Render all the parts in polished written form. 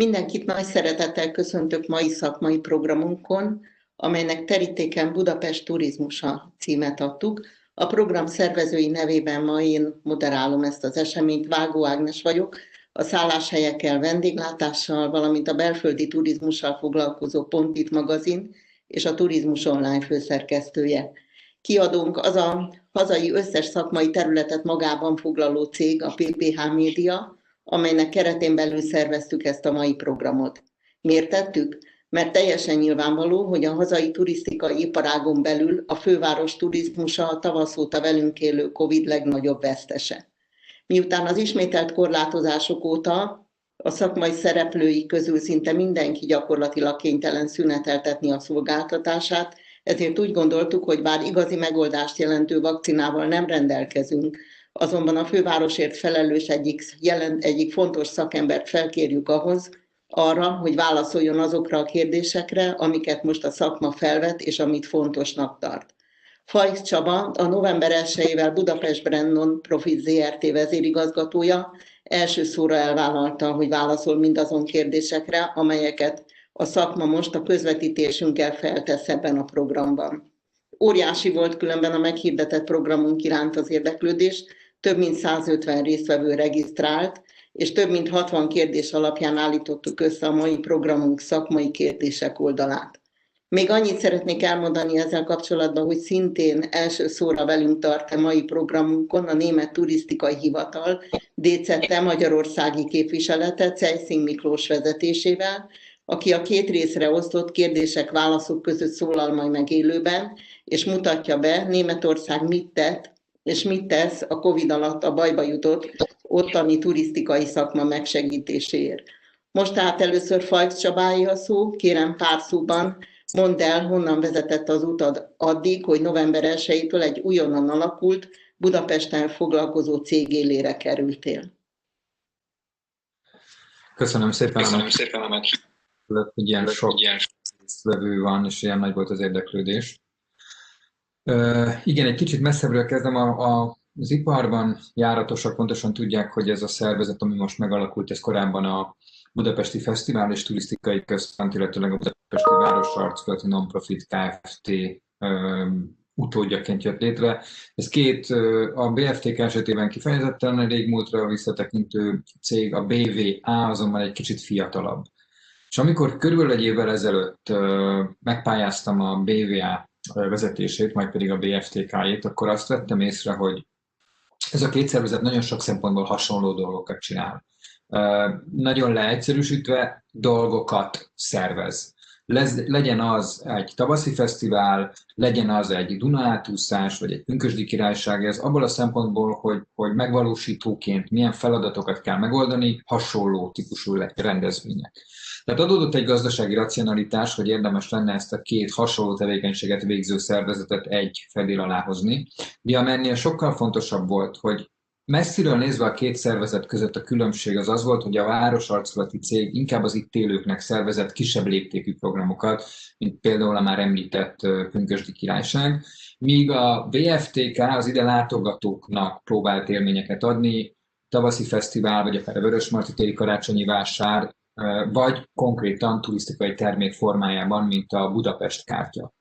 Mindenkit nagy szeretettel köszöntök mai szakmai programunkon, amelynek terítéken Budapest turizmusa címet adtuk. A program szervezői nevében ma én moderálom ezt az eseményt, Vágó Ágnes vagyok, a szálláshelyekkel, vendéglátással, valamint a belföldi turizmussal foglalkozó Pontit magazin és a Turizmus Online főszerkesztője. Kiadónk az a hazai összes szakmai területet magában foglaló cég, a PPH Média, amelynek keretén belül szerveztük ezt a mai programot. Miért tettük? Mert teljesen nyilvánvaló, hogy a hazai turisztikai iparágon belül a főváros turizmusa a tavasz óta velünk élő Covid legnagyobb vesztese. Miután az ismételt korlátozások óta a szakmai szereplői közül szinte mindenki gyakorlatilag kénytelen szüneteltetni a szolgáltatását, ezért úgy gondoltuk, hogy bár igazi megoldást jelentő vakcinával nem rendelkezünk, azonban a fővárosért felelős egyik fontos szakembert felkérjük arra, hogy válaszoljon azokra a kérdésekre, amiket most a szakma felvet, és amit fontosnak tart. Fajsz Csaba, a november 1-ével Budapest Brand Non-Profit Zrt. Vezérigazgatója első szóra elvállalta, hogy válaszol mindazon kérdésekre, amelyeket a szakma most a közvetítésünkkel feltesz ebben a programban. Óriási volt különben a meghirdetett programunk iránt az érdeklődés, több mint 150 résztvevő regisztrált, és több mint 60 kérdés alapján állítottuk össze a mai programunk szakmai kérdések oldalát. Még annyit szeretnék elmondani ezzel kapcsolatban, hogy szintén első szóra velünk tart a mai programunkon a Német Turisztikai Hivatal, DCT magyarországi képviselete Ceissing Miklós vezetésével, aki a két részre osztott kérdések-válaszok között szólal majd meg élőben, és mutatja be, Németország mit tett, és mit tesz a Covid alatt a bajba jutott ottani turisztikai szakma megsegítéséért. Most tehát először Fajsz Csabáé a szó, kérem pár szóban mondd el, honnan vezetett az utad addig, hogy november 1-től egy újonnan alakult, Budapesten foglalkozó cég élére kerültél. Köszönöm szépen a meghívást, hogy ilyen sok résztvevő van, és ilyen nagy volt az érdeklődés. Igen, egy kicsit messzebbről kezdem. Az iparban járatosak pontosan tudják, hogy ez a szervezet, ami most megalakult, ez korábban a Budapesti Fesztivál és Turisztikai Központ, illetőleg a Budapesti Városarculati Non-Profit Kft. Utódjaként jött létre. Ez a BFTK esetében kifejezetten régmúltra visszatekintő cég, a BVA azonban egy kicsit fiatalabb. És amikor körülbelül egy évvel ezelőtt megpályáztam a BVA vezetését, majd pedig a BFTK-jét, akkor azt vettem észre, hogy ez a két szervezet nagyon sok szempontból hasonló dolgokat csinál. Nagyon leegyszerűsítve dolgokat szervez. Legyen az egy tavaszi fesztivál, legyen az egy Duna-átúszás, vagy egy Pünkösdi Királyság, ez abból a szempontból, hogy megvalósítóként milyen feladatokat kell megoldani, hasonló típusú rendezvények. Tehát adódott egy gazdasági racionalitás, hogy érdemes lenne ezt a két hasonló tevékenységet végző szervezetet egy fedél alá hozni, de amennél sokkal fontosabb volt, hogy messziről nézve a két szervezet között a különbség az volt, hogy a városarculati cég inkább az itt élőknek szervezett kisebb léptékű programokat, mint például a már említett Pünkösdi Királyság, míg a BFTK az ide látogatóknak próbált élményeket adni, tavaszi fesztivál, vagy akár a Vörösmarty téri karácsonyi vásár, vagy konkrétan turisztikai termék formájában, mint a Budapest kártya.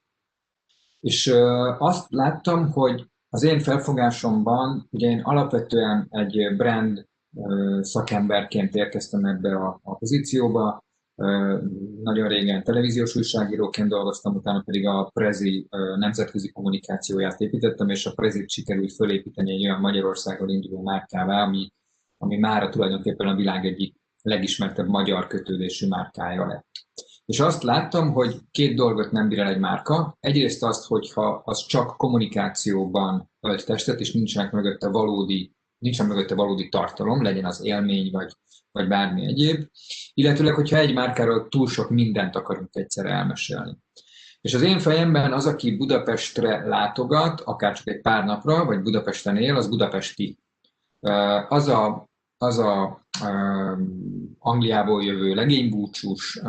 És azt láttam, hogy az én felfogásomban, ugye én alapvetően egy brand szakemberként érkeztem ebbe a pozícióba, nagyon régen televíziós újságíróként dolgoztam, utána pedig a Prezi nemzetközi kommunikációját építettem, és a Prezit sikerült fölépíteni egy olyan Magyarországon induló márkává, ami mára tulajdonképpen a világ egyik legismertebb magyar kötődésű márkája lett. És azt láttam, hogy két dolgot nem bír el egy márka. Egyrészt azt, hogyha az csak kommunikációban ölt testet, és nincsen mögötte valódi tartalom, legyen az élmény, vagy bármi egyéb. Illetőleg, hogyha egy márkáról túl sok mindent akarunk egyszerre elmesélni. És az én fejemben az, aki Budapestre látogat, akár csak egy pár napra, vagy Budapesten él, az budapesti. Az a Angliából jövő legénybúcsús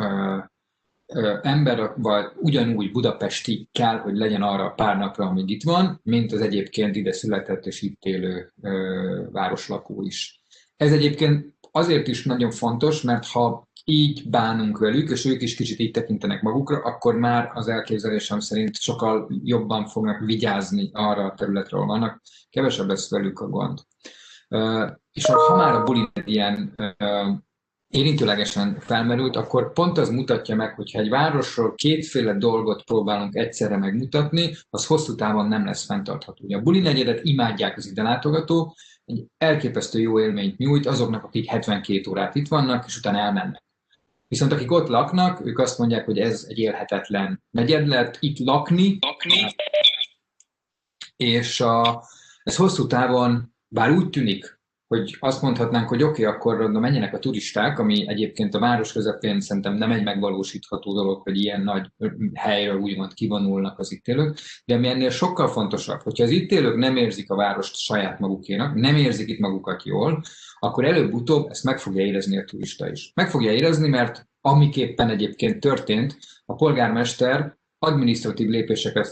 ember, vagy ugyanúgy budapesti kell, hogy legyen arra a pár napra, amíg itt van, mint az egyébként ide született és itt élő városlakó is. Ez egyébként azért is nagyon fontos, mert ha így bánunk velük, és ők is kicsit így tekintenek magukra, akkor már az elképzelésem szerint sokkal jobban fognak vigyázni arra a területre, ahol vannak, kevesebb lesz velük a gond. És ha már a bullying ilyen érintőlegesen felmerült, akkor pont az mutatja meg, hogy ha egy városról kétféle dolgot próbálunk egyszerre megmutatni, az hosszú távon nem lesz fenntartható. A buli negyedet imádják az ide látogatók, egy elképesztő jó élményt nyújt azoknak, akik 72 órát itt vannak, és utána elmennek. Viszont akik ott laknak, ők azt mondják, hogy ez egy élhetetlen negyed lett itt lakni. És ez hosszú távon, bár úgy tűnik, hogy azt mondhatnánk, hogy oké, akkor menjenek a turisták, ami egyébként a város közepén szerintem nem egy megvalósítható dolog, hogy ilyen nagy helyre úgymond kivonulnak az itt élők, de ami ennél sokkal fontosabb, hogyha az itt élők nem érzik a várost saját magukénak, nem érzik itt magukat jól, akkor előbb-utóbb ezt meg fogja érezni a turista is. Meg fogja érezni, mert amiképpen egyébként történt, a polgármester adminisztratív lépéseket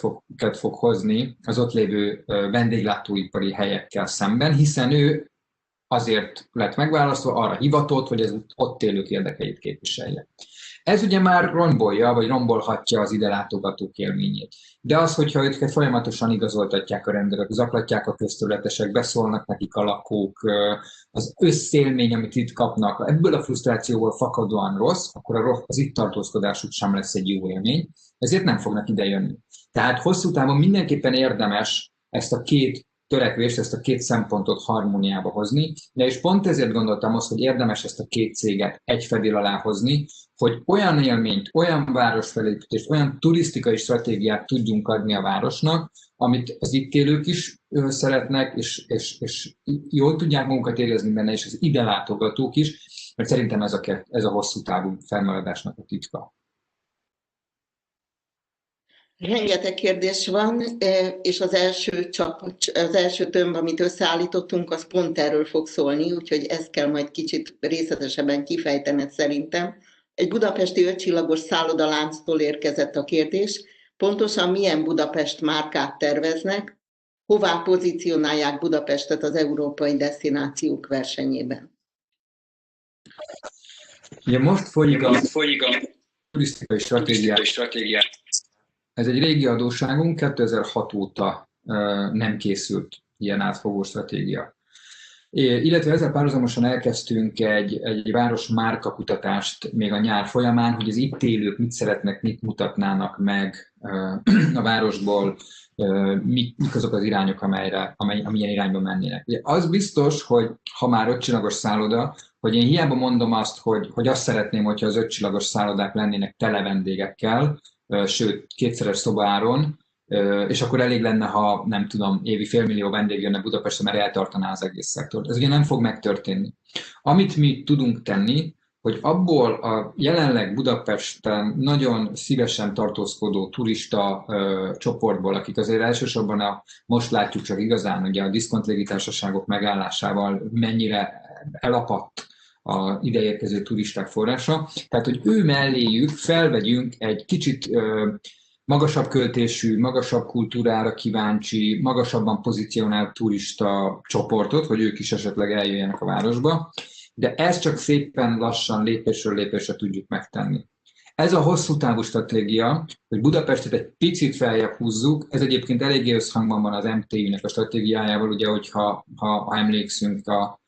fog hozni az ott lévő vendéglátóipari helyekkel szemben, hiszen ő azért lett megválasztva, arra hivatott, hogy ez ott élők érdekeit képviselje. Ez ugye már rombolja, vagy rombolhatja az ide látogatók élményét. De az, hogyha őket folyamatosan igazoltatják a rendőrök, zaklatják a közterületesek, beszólnak nekik a lakók, az összélmény, amit itt kapnak, ebből a frusztrációból fakadóan rossz, akkor az itt tartózkodásuk sem lesz egy jó élmény, ezért nem fognak ide jönni. Tehát hosszú távon mindenképpen érdemes ezt a két törekvést, ezt a két szempontot harmóniába hozni, de és pont ezért gondoltam azt, hogy érdemes ezt a két céget egy fedél alá hozni, hogy olyan élményt, olyan városfelépítést, olyan turisztikai stratégiát tudjunk adni a városnak, amit az itt élők is szeretnek, és jól tudják magukat érezni benne, és az ide látogatók is, mert szerintem ez a hosszú távú felmaradásnak a titka. Rengeteg kérdés van, és az első tömb, amit összeállítottunk, az pont erről fog szólni, úgyhogy ezt kell majd kicsit részletesebben kifejtened szerintem. Egy budapesti 5 csillagos szállodalánctól érkezett a kérdés, pontosan milyen Budapest márkát terveznek, hová pozícionálják Budapestet az európai desztinációk versenyében? Ugye most folyik a turisztikai stratégia. Ez egy régi adósságunk, 2006 óta nem készült ilyen átfogó stratégia. Illetve ezzel párhuzamosan elkezdtünk egy város márkakutatást még a nyár folyamán, hogy az itt élők mit szeretnek, mit mutatnának meg a városból, mik azok az irányok, amilyen irányba mennének. Ugye az biztos, hogy ha már 5 csillagos szálloda, hogy én hiába mondom azt, hogy azt szeretném, hogyha az 5 csillagos szállodák lennének tele vendégekkel, sőt, 2-szeres szobáron, és akkor elég lenne, ha nem tudom, évi 500 000 vendég jönne Budapestre, mert eltartaná az egész szektort. Ez ugye nem fog megtörténni. Amit mi tudunk tenni, hogy abból a jelenleg Budapesten nagyon szívesen tartózkodó turista csoportból, akik azért elsősorban most látjuk csak igazán, ugye a diszkont légitársaságok megállásával mennyire elapadt a ideérkező turisták forrása. Tehát, hogy ő melléjük felvegyünk egy kicsit magasabb költésű, magasabb kultúrára kíváncsi, magasabban pozícionált turista csoportot, hogy ők is esetleg eljöjjenek a városba, de ezt csak szépen lassan lépésről lépésre tudjuk megtenni. Ez a hosszú távú stratégia, hogy Budapestet egy picit feljebb húzzuk, ez egyébként eléggé összhangban van az MTI-nek a stratégiájával, ugye, hogyha emlékszünk a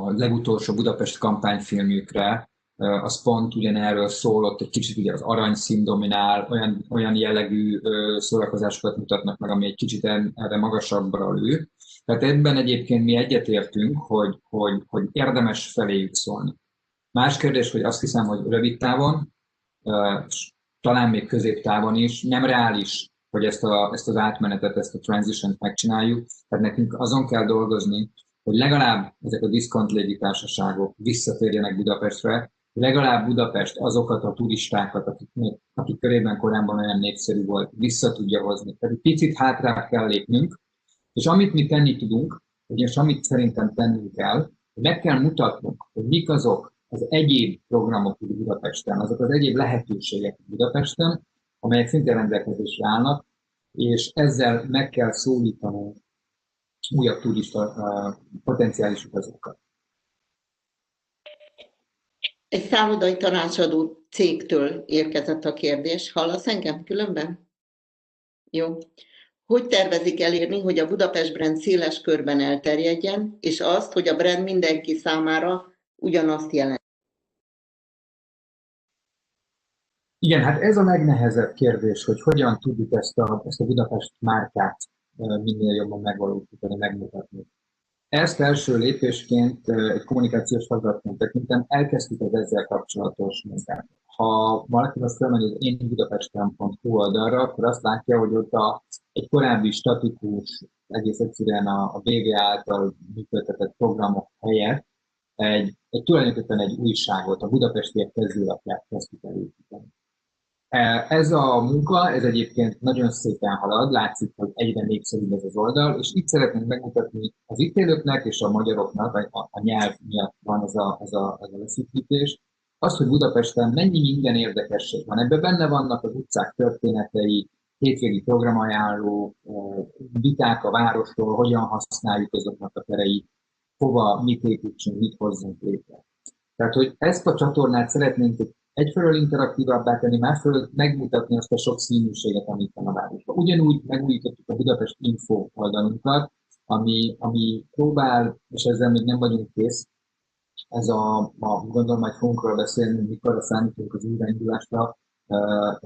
legutolsó Budapest kampányfilmjükre, az pont ugyanerről szólott, egy kicsit ugye az aranyszín dominál, olyan jellegű szórakozásokat mutatnak meg, ami egy kicsit erre magasabbra lő. Tehát ebben egyébként mi egyetértünk, hogy érdemes feléjük szólni. Más kérdés, hogy azt hiszem, hogy rövid távon, talán még középtávon is nem reális, hogy ezt az átmenetet, ezt a transition-t megcsináljuk. Tehát nekünk azon kell dolgozni, hogy legalább ezek a diszkont légitársaságok visszatérjenek Budapestre, legalább Budapest azokat a turistákat, akik körében korábban olyan népszerű volt, vissza tudja hozni. Tehát egy picit hátrább kell lépnünk, és amit mi tenni tudunk, és amit szerintem tennünk kell, hogy meg kell mutatnunk, hogy mik azok az egyéb programok Budapesten, azok az egyéb lehetőségek Budapesten, amelyek szintén rendelkezésre állnak, és ezzel meg kell szólítanunk újabb turista potenciális utazókat. Egy szállodai tanácsadó cégtől érkezett a kérdés. Hallasz engem különben? Jó. Hogy tervezik elérni, hogy a Budapest brand széles körben elterjedjen, és azt, hogy a brand mindenki számára ugyanazt jelent? Igen, hát ez a legnehezebb kérdés, hogy hogyan tudjuk ezt a Budapest márkát minél jobban megvalósítani, megmutatni. Ezt első lépésként egy kommunikációs feladatként tekintem, elkezdtük az ezzel kapcsolatos munkát. Ha valaki azt felmegy az énbudapesten.hu oldalra, akkor azt látja, hogy ott egy korábbi statikus, egész egyszerűen a BV által működtetett programok helyett tulajdonképpen egy újságot, a Budapestiek kezdőlapját kezdtük elépíteni. Ez a munka, ez egyébként nagyon szépen halad, látszik, hogy egyre népszerűbb ez az oldal, és itt szeretnénk megmutatni az itt élőknek és a magyaroknak, vagy a nyelv miatt van ez a leszűkítés, azt, hogy Budapesten mennyi minden érdekesség van. Ebben benne vannak az utcák történetei, hétvégi programajánló, viták a városról, hogyan használjuk azoknak a tereit, hova, mit építsünk, mit hozzunk létre. Tehát, hogy ezt a csatornát szeretnénk egyfelől interaktívrabbá tenni, másfelől megmutatni azt a sok színűséget, amit van a városban. Ugyanúgy megújítottuk a Budapest Info oldalunkat, ami próbál, és ezzel még nem vagyunk kész, gondolom, majd fogunk róla beszélni, mikor számítunk az újraindulásra,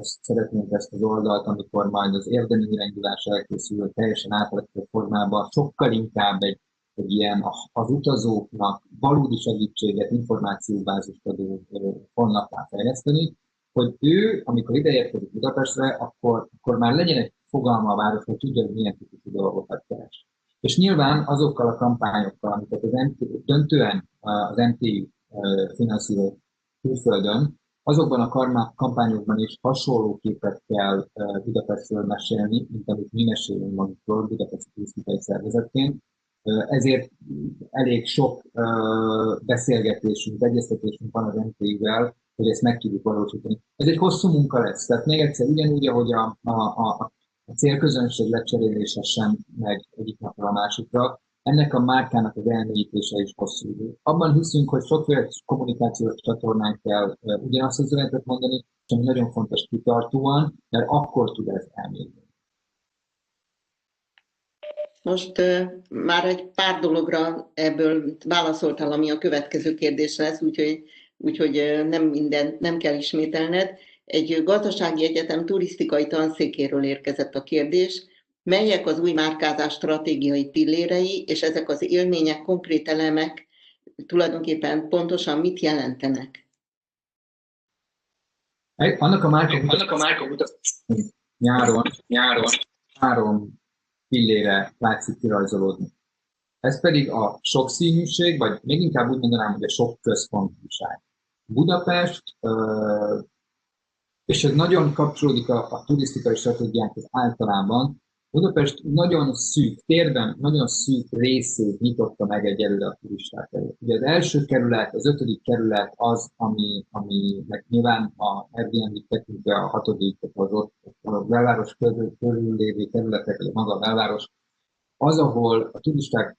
szeretnénk ezt az oldalt, amikor majd az érdemi újraindulás elkészül, teljesen átalakított formában, sokkal inkább egy ilyen az utazóknak valódi segítséget, információbázist adó honlapá fejleszteni, hogy ő, amikor ideérkezik Budapestre, akkor már legyen egy fogalma a városról, tudja, hogy milyen típusú dolgokat keres. És nyilván azokkal a kampányokkal, amiket döntően az MTI finanszíroz külföldön, azokban a kampányokban is hasonló képet kell Budapestről mesélni, mint amit mi mesélünk magunkról Budapesti Turisztikai Szervezetként. Ezért elég sok beszélgetésünk, egyeztetésünk van az MTI-vel, hogy ezt meg tudjuk valósítani. Ez egy hosszú munka lesz. Tehát még egyszer, ugyanúgy, ahogy a célközönség lecserélése sem megy egyik napra a másikra, ennek a márkának az elmélyítése is hosszú idő. Abban hiszünk, hogy sokféle kommunikációs csatornán kell ugyanazt az üzenetet mondani, és ami nagyon fontos kitartóan, mert akkor tud ez elmélyíteni. Most már egy pár dologra ebből válaszoltál, ami a következő kérdés lesz, úgyhogy nem mindent nem kell ismételned. Egy gazdasági egyetem turisztikai tanszékéről érkezett a kérdés, melyek az új márkázás stratégiai pillérei, és ezek az élmények, konkrét elemek tulajdonképpen pontosan mit jelentenek? Annak a márka nyáron három pillére látszik kirajzolódni. Ez pedig a sokszínűség, vagy még inkább úgy mondanám, hogy a sok központúság. Budapest, és ez nagyon kapcsolódik a turisztikai stratégiákhoz általában, Budapest nagyon szűk térben, nagyon szűk részét nyitotta meg egyelőre a turisták előtt. Ugye az első kerület, az 5. kerület az, ami nyilván a Airbnb tekintve a 6., az ott a belváros körül lévő területek, vagy maga a belváros, az, ahol a turisták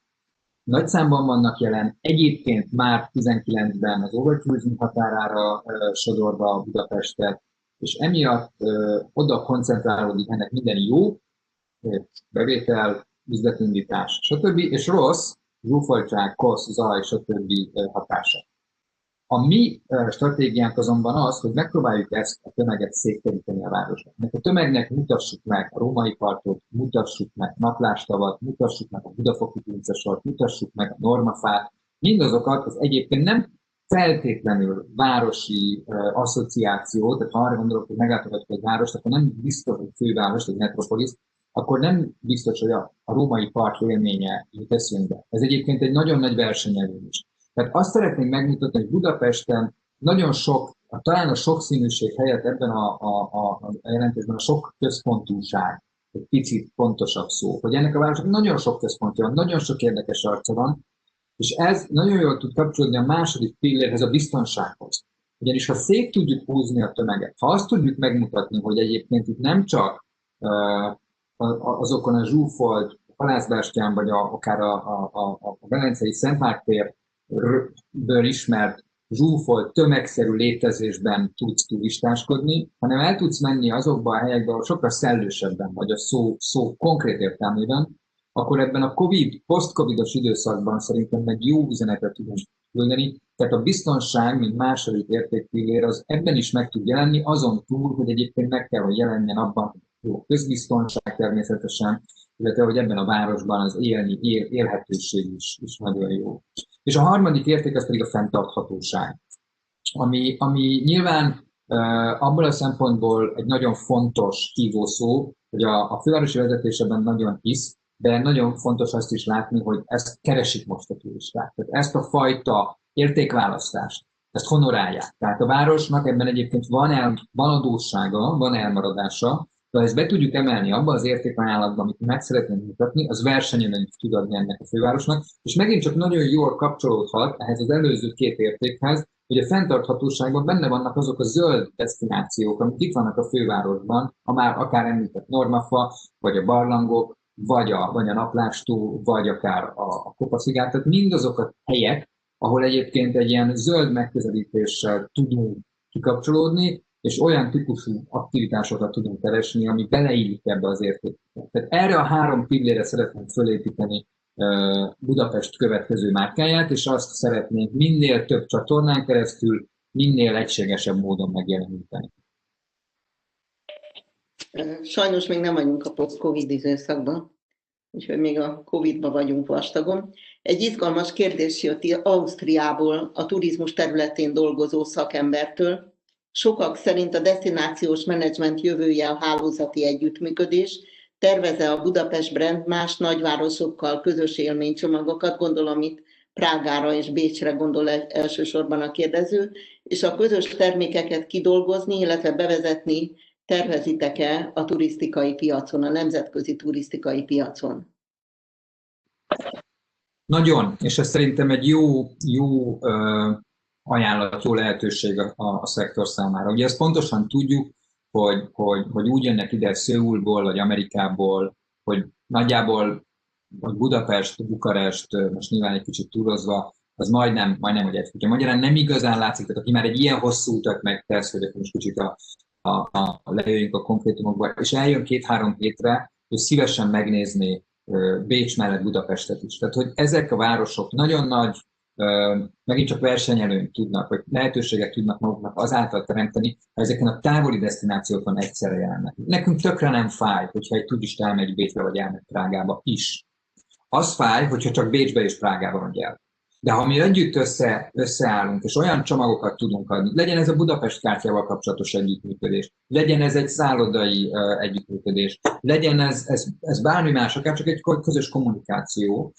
nagy számban vannak jelen, egyébként már 19-ben az overtourism határára sodorva Budapestet, és emiatt oda koncentrálódik ennek minden jó, bevétel, üzletindítás, stb. És rossz, zsúfoltság, kosz, zaj, stb. Hatása. A mi stratégiánk azonban az, hogy megpróbáljuk ezt a tömeget szétteríteni a városban. A tömegnek mutassuk meg a Római partot, mutassuk meg Naplástavat, mutassuk meg a Budafoki pincesort, mutassuk meg a Normafát, mindazokat az egyébként nem feltétlenül városi asszociáció, tehát ha arra gondolok, hogy meglátogatjuk egy várost, akkor nem biztos, hogy főváros, egy metropolis, akkor nem biztos, hogy a római park élménye jut eszünkbe. Ez egyébként egy nagyon nagy versenyelőny is. Tehát azt szeretnénk megmutatni, hogy Budapesten nagyon sok, talán a sokszínűség helyett ebben a jelentésben a sok központúság, egy picit pontosabb szó, hogy ennek a városnak nagyon sok központja van, nagyon sok érdekes arca van, és ez nagyon jól tud kapcsolódni a második pillérhez, a biztonsághoz. Ugyanis ha szét tudjuk húzni a tömeget, ha azt tudjuk megmutatni, hogy egyébként itt nem csak azokon a zsúfolt Halászbástyán, vagy akár a Velencei Szent Márk térből ismert zsúfolt, tömegszerű létezésben tudsz turistáskodni, hanem el tudsz menni azokba a helyekbe, ahol sokkal szellősebben vagy a szó konkrét értelmében, akkor ebben a post-covidos időszakban szerintem meg jó üzenetet tudunk küldeni. Tehát a biztonság, mint második értékpillér, az ebben is meg tud jelenni, azon túl, hogy egyébként meg kell, hogy jelenjen abban jó közbiztonság természetesen, illetve hogy ebben a városban az élhetőség is nagyon jó. És a harmadik érték az pedig a fenntarthatóság, ami nyilván abból a szempontból egy nagyon fontos hívószó, hogy a fővárosi vezetés ebben nagyon hisz, de nagyon fontos azt is látni, hogy ezt keresik most a turisták. Tehát ezt a fajta értékválasztást, ezt honorálják. Tehát a városnak ebben egyébként van adóssága, van elmaradása, de ha ezt be tudjuk emelni abba az értékajánlatba, amit meg szeretnénk mutatni, az versenyelőnyt tud adni ennek a fővárosnak, és megint csak nagyon jól kapcsolódhat ehhez az előző két értékhez, hogy a fenntarthatóságban benne vannak azok a zöld desztinációk, amik itt vannak a fővárosban, a már akár említett Normafa, vagy a barlangok, vagy a Naplástó, vagy akár a Kopaszigát, tehát mindazok a helyek, ahol egyébként egy ilyen zöld megközelítéssel tudunk kikapcsolódni, és olyan típusú aktivitásokat tudunk keresni, ami beleillik ebbe az értékbe. Tehát erre a három pillére szeretnénk fölépíteni Budapest következő márkáját, és azt szeretnénk minél több csatornán keresztül, minél egységesebb módon megjeleníteni. Sajnos még nem vagyunk a post-Covid időszakban, úgyhogy még a Covid-ban vagyunk vastagon. Egy izgalmas kérdés jött Ausztriából, a turizmus területén dolgozó szakembertől. Sokak szerint a desztinációs menedzsment jövője a hálózati együttműködés. Tervez-e a Budapest brand más nagyvárosokkal közös élménycsomagokat, gondolom itt Prágára és Bécsre gondol elsősorban a kérdező, és a közös termékeket kidolgozni, illetve bevezetni tervezitek-e a turisztikai piacon, a nemzetközi turisztikai piacon? Nagyon, és ez szerintem egy jó ajánlat, jó lehetőség a szektor számára. Ugye ezt pontosan tudjuk, hogy úgy jönnek ide Szöulból, vagy Amerikából, hogy nagyjából hogy Budapest, Bukarest, most nyilván egy kicsit túlozva, az majdnem hogy egy kutya. Magyarán nem igazán látszik, tehát aki már egy ilyen hosszú utat megtesz, hogy akkor most kicsit lejöjjünk a konkrétumokba, és eljön 2-3 hétre, és szívesen megnézni Bécs mellett Budapestet is. Tehát, hogy ezek a városok nagyon nagy, megint csak versenyelőnyt tudnak, vagy lehetőséget tudnak maguknak azáltal teremteni, ha ezeken a távoli desztinációkon egyszerre jelennek. Nekünk tökre nem fáj, hogyha egy turista elmegy Bécsbe, vagy elmegy Prágába is. Az fáj, hogyha csak Bécsbe és Prágába megy el. De ha mi együtt összeállunk, és olyan csomagokat tudunk adni, legyen ez a Budapest kártyával kapcsolatos együttműködés, legyen ez egy szállodai együttműködés, legyen ez bármi más, akár csak egy közös kommunikáció,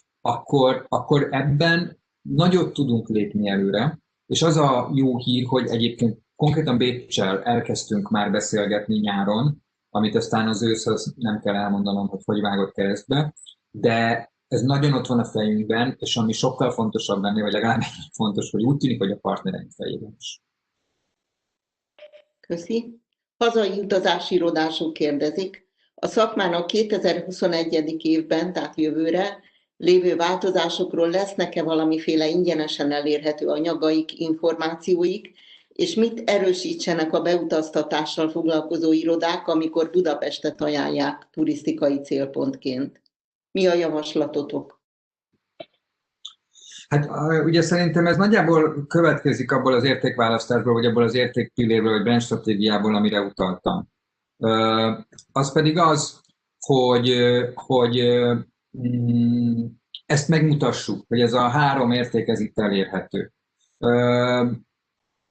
akkor ebben nagyot tudunk lépni előre, és az a jó hír, hogy egyébként konkrétan Béccsel elkezdtünk már beszélgetni nyáron, amit aztán az őszhöz nem kell elmondanom, hogy vágott keresztbe, de ez nagyon ott van a fejünkben, és ami sokkal fontosabb ennél, vagy legalább fontos, hogy úgy tűnik, hogy a partnereink fejében is. Köszi. Hazai utazási irodások kérdezik. A szakmának 2021. évben, tehát jövőre lévő változásokról lesznek-e valamiféle ingyenesen elérhető anyagaik, információik, és mit erősítsenek a beutaztatással foglalkozó irodák, amikor Budapestet ajánlják turisztikai célpontként? Mi a javaslatotok? Hát ugye szerintem ez nagyjából következik abból az értékválasztásból, vagy abból az értékpillérből, vagy brand stratégiából, amire utaltam. Az pedig az, hogy ezt megmutassuk, hogy ez a három érték ez itt elérhető.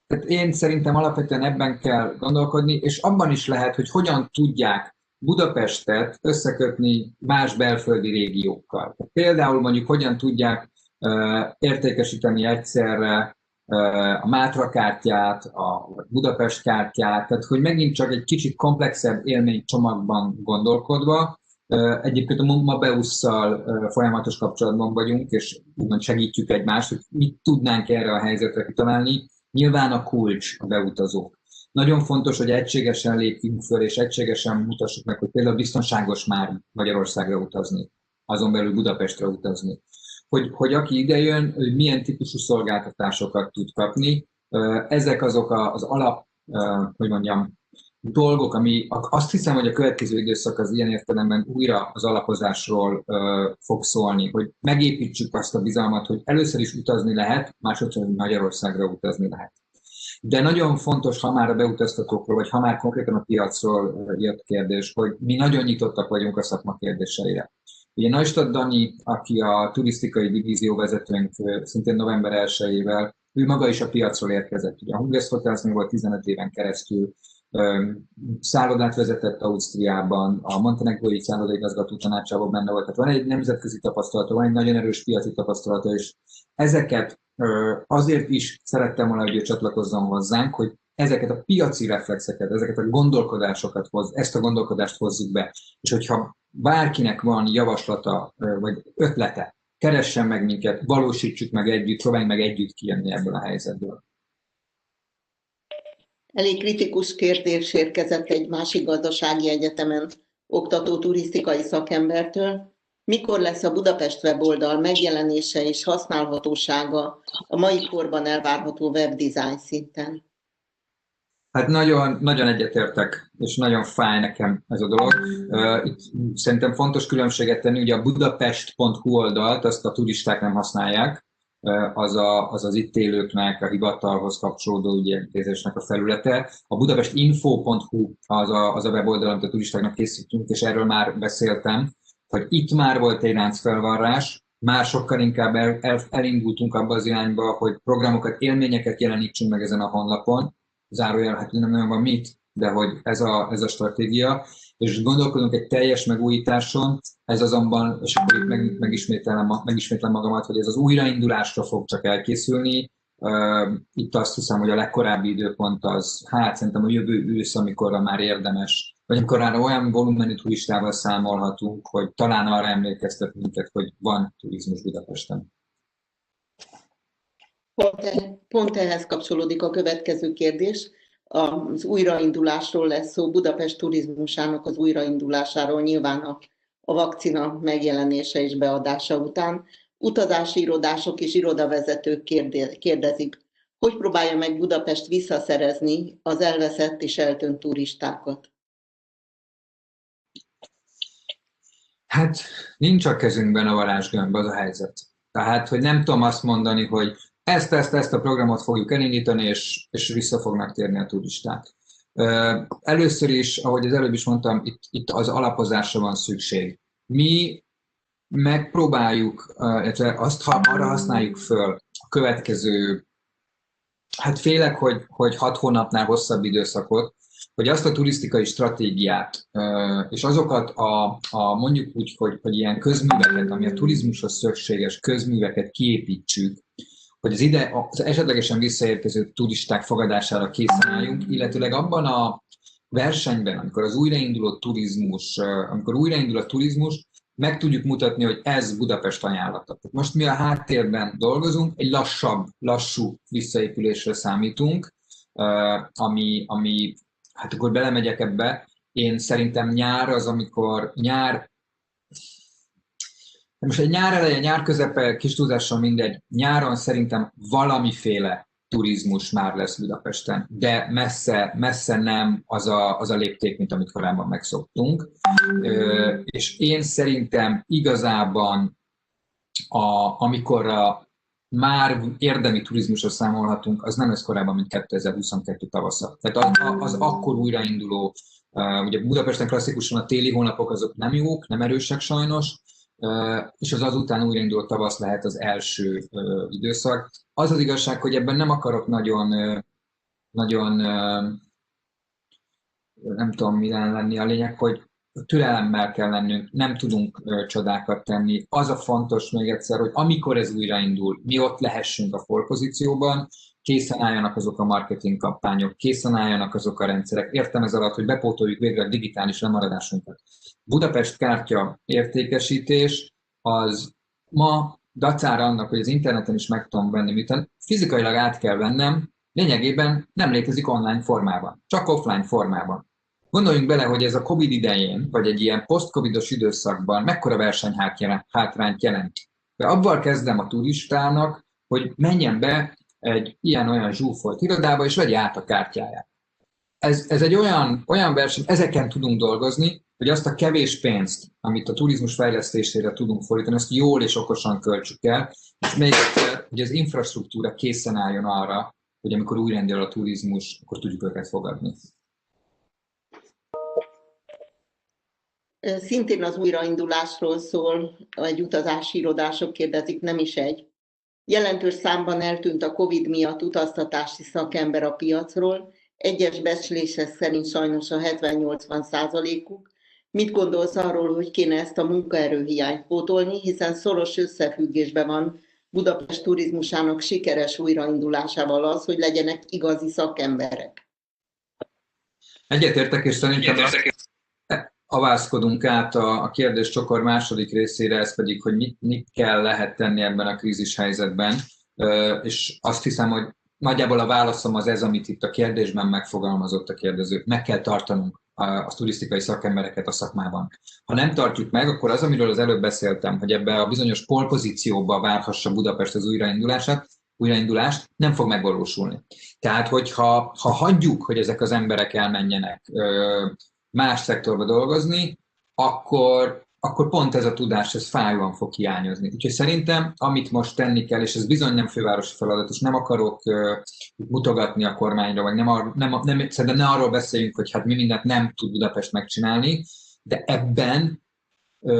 Tehát én szerintem alapvetően ebben kell gondolkodni, és abban is lehet, hogy hogyan tudják Budapestet összekötni más belföldi régiókkal. Például mondjuk hogyan tudják értékesíteni egyszerre a Mátra kártyát, a Budapest kártyát, tehát hogy megint csak egy kicsit komplexebb élménycsomagban gondolkodva. Egyébként a Mabeusszal folyamatos kapcsolatban vagyunk, és úgymond segítjük egymást, hogy mit tudnánk erre a helyzetre kitalálni. Nyilván a kulcs a beutazók. Nagyon fontos, hogy egységesen lépjünk föl, és egységesen mutassuk meg, hogy például biztonságos már Magyarországra utazni, azon belül Budapestre utazni. Hogy aki idejön, hogy milyen típusú szolgáltatásokat tud kapni, Ezek azok az alap, hogy mondjam, dolgok, ami azt hiszem, hogy a következő időszak az ilyen értelemben újra az alapozásról fog szólni, hogy megépítsük azt a bizalmat, hogy először is utazni lehet, másodszor, hogy Magyarországra utazni lehet. De nagyon fontos, ha már a beutaztatókról, vagy ha már konkrétan a piacról jött kérdés, hogy mi nagyon nyitottak vagyunk a szakma kérdéseire. Ugye Neustadt Dani, aki a turisztikai divízió vezetőnk szintén november 1-ével, ő maga is a piacról érkezett. Ugye a Hungest Hotelsnél volt 15 éven keresztül, szállodát vezetett Ausztriában, a montenegrói szállodaigazgató tanácsában benne volt. Tehát van egy nemzetközi tapasztalata, van egy nagyon erős piaci tapasztalata, és ezeket azért is szerettem volna, hogy ő csatlakozzon hozzánk, hogy ezeket a piaci reflexeket, ezeket a gondolkodásokat ezt a gondolkodást hozzuk be. És hogyha bárkinek van javaslata vagy ötlete, keressen meg minket, valósítsuk meg együtt, próbáljunk meg együtt kijönni ebből a helyzetből. Elég kritikus kérdés érkezett egy másik gazdasági egyetemen oktató turisztikai szakembertől. Mikor lesz a Budapest weboldal megjelenése és használhatósága a mai korban elvárható webdesign szinten? Hát nagyon, nagyon egyetértek, és nagyon fáj nekem ez a dolog. Itt szerintem fontos különbséget tenni, ugye a budapest.hu oldalt, azt a turisták nem használják, az itt élőknek, a hivatalhoz kapcsolódó ügyintézésnek a felülete. A budapestinfo.hu az a weboldal, amit a turistáknak készítünk, és erről már beszéltem, hogy itt már volt egy láncfelvarrás, már sokkal inkább elindultunk abba az irányba, hogy programokat, élményeket jelenítsünk meg ezen a honlapon, zárójel, hát nem nagyon van mit, de hogy ez a stratégia, és gondolkodunk egy teljes megújításon, ez azonban, és akkor itt megismétlem magamat, hogy ez az újraindulásra fog csak elkészülni. Itt azt hiszem, hogy a legkorábbi időpont az, szerintem a jövő ősz, amikor már érdemes, vagy amikor már olyan volumenű turistával számolhatunk, hogy talán arra emlékeztet minket, hogy van turizmus Budapesten. Pont ehhez kapcsolódik a következő kérdés. Az újraindulásról lesz szó, Budapest turizmusának az újraindulásáról nyilván a vakcina megjelenése és beadása után. Utazási irodások és irodavezetők kérdezik, hogy próbálja meg Budapest visszaszerezni az elveszett és eltűnt turistákat? Hát nincs a kezünkben a varázsgömb, az a helyzet. Tehát, hogy nem tudom azt mondani, hogy ezt a programot fogjuk elindítani, és vissza fognak térni a turisták. Először is, ahogy az előbb is mondtam, itt az alapozásra van szükség. Mi megpróbáljuk, illetve arra használjuk föl a következő, hát félek, hogy 6 hónapnál hosszabb időszakot, hogy azt a turisztikai stratégiát, és azokat mondjuk úgy, hogy ilyen közműveket, ami a turizmushoz szükséges közműveket kiépítsük, hogy az esetlegesen visszaérkező turisták fogadására készen álljunk, illetőleg abban a versenyben, amikor újraindul a turizmus, meg tudjuk mutatni, hogy ez Budapest ajánlata. Most mi a háttérben dolgozunk, egy lassú visszaépülésre számítunk, ami hát akkor belemegyek ebbe, én szerintem nyár az, amikor most egy nyár eleje, nyár közepe, kis túlzással mindegy, nyáron szerintem valamiféle turizmus már lesz Budapesten, de messze nem az a lépték, mint amit korábban megszoktunk. És én szerintem igazában, amikor már érdemi turizmusra számolhatunk, az nem lesz korábban, mint 2022 tavasza. Tehát az akkor újrainduló, ugye Budapesten klasszikusan a téli hónapok azok nem jók, nem erősek sajnos, és az azután újrainduló tavasz lehet az első időszak. Az az igazság, hogy ebben nem akarok nagyon nem tudom, milyen lenni a lényeg, hogy türelemmel kell lennünk, nem tudunk csodákat tenni. Az a fontos még egyszer, hogy amikor ez újraindul, mi ott lehessünk a forpozícióban, készen álljanak azok a marketing kampányok, készen álljanak azok a rendszerek. Értem ez alatt, hogy bepótoljuk végre a digitális lemaradásunkat. Budapest kártya értékesítés az ma dacára annak, hogy az interneten is meg tudom venni, miután fizikailag át kell vennem, lényegében nem létezik online formában, csak offline formában. Gondoljunk bele, hogy ez a Covid idején, vagy egy ilyen post-covidos időszakban mekkora versenyhátrányt jelent. De abban kezdem a turistának, hogy menjen be egy ilyen-olyan zsúfolt irodába, és vegye át a kártyáját. Ez egy olyan verseny, ezeken tudunk dolgozni, hogy azt a kevés pénzt, amit a turizmus fejlesztésére tudunk fordítani, azt jól és okosan költsük el, és még egyszer, hogy az infrastruktúra készen álljon arra, hogy amikor újraindul a turizmus, akkor tudjuk őket fogadni. Szintén az újraindulásról szól, egy utazási irodások kérdezik, nem is egy. Jelentős számban eltűnt a Covid miatt utaztatási szakember a piacról, egyes becslések szerint sajnos a 70-80%-uk. Mit gondolsz arról, hogy kéne ezt a munkaerőhiányt pótolni, hiszen szoros összefüggésben van Budapest turizmusának sikeres újraindulásával az, hogy legyenek igazi szakemberek? Egyetértek, és szerintem avászkodunk át a kérdéscsokor második részére, ez pedig, hogy mit lehet tenni ebben a krízis helyzetben, és azt hiszem, hogy nagyjából a válaszom az ez, amit itt a kérdésben megfogalmazott a kérdező. Meg kell tartanunk a turisztikai szakembereket a szakmában. Ha nem tartjuk meg, akkor az, amiről az előbb beszéltem, hogy ebbe a bizonyos polpozícióba várhassa Budapest az újraindulást, nem fog megvalósulni. Tehát, hogyha hagyjuk, hogy ezek az emberek elmenjenek más szektorba dolgozni, akkor pont ez a tudás, ez fájóan fog hiányozni. Úgyhogy szerintem, amit most tenni kell, és ez bizony nem fővárosi feladat, és nem akarok mutogatni a kormányra, vagy szerintem ne arról beszéljünk, hogy hát mi mindent nem tud Budapest megcsinálni, de ebben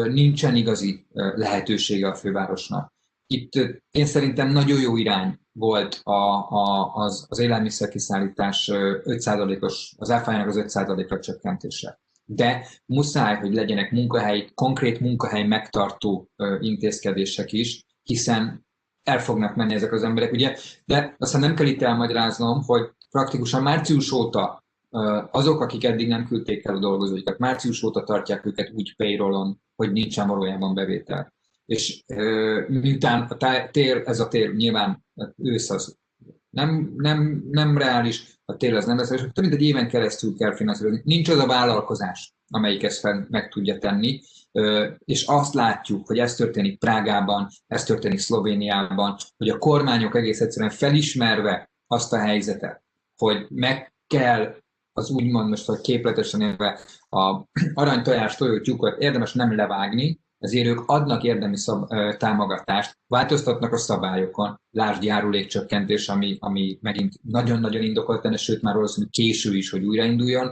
nincsen igazi lehetősége a fővárosnak. Itt én szerintem nagyon jó irány volt az élelmiszerkiszállítás 5%-os, az áfájának az 5%-ra csökkentése. De muszáj, hogy legyenek konkrét munkahely megtartó intézkedések is, hiszen el fognak menni ezek az emberek, ugye? De aztán nem kell itt elmagyaráznom, hogy praktikusan március óta azok, akik eddig nem küldték el a dolgozóikat, március óta tartják őket úgy payrollon, hogy nincsen valójában bevétel. És miután ez a tél nyilván ősz az nem reális, a tél az nem lesz, és több mint egy éven keresztül kell finanszírozni. Nincs az a vállalkozás, amelyik ezt meg tudja tenni, és azt látjuk, hogy ez történik Prágában, ez történik Szlovéniában, hogy a kormányok egész egyszerűen felismerve azt a helyzetet, hogy meg kell az úgymond most, hogy képletesen élve a aranytojás tojótyúkot érdemes nem levágni, ezért ők adnak érdemi támogatást, változtatnak a szabályokon, lásd járulékcsökkentés, ami megint nagyon-nagyon indokolt lenne, sőt már valószínűleg késő is, hogy újrainduljon.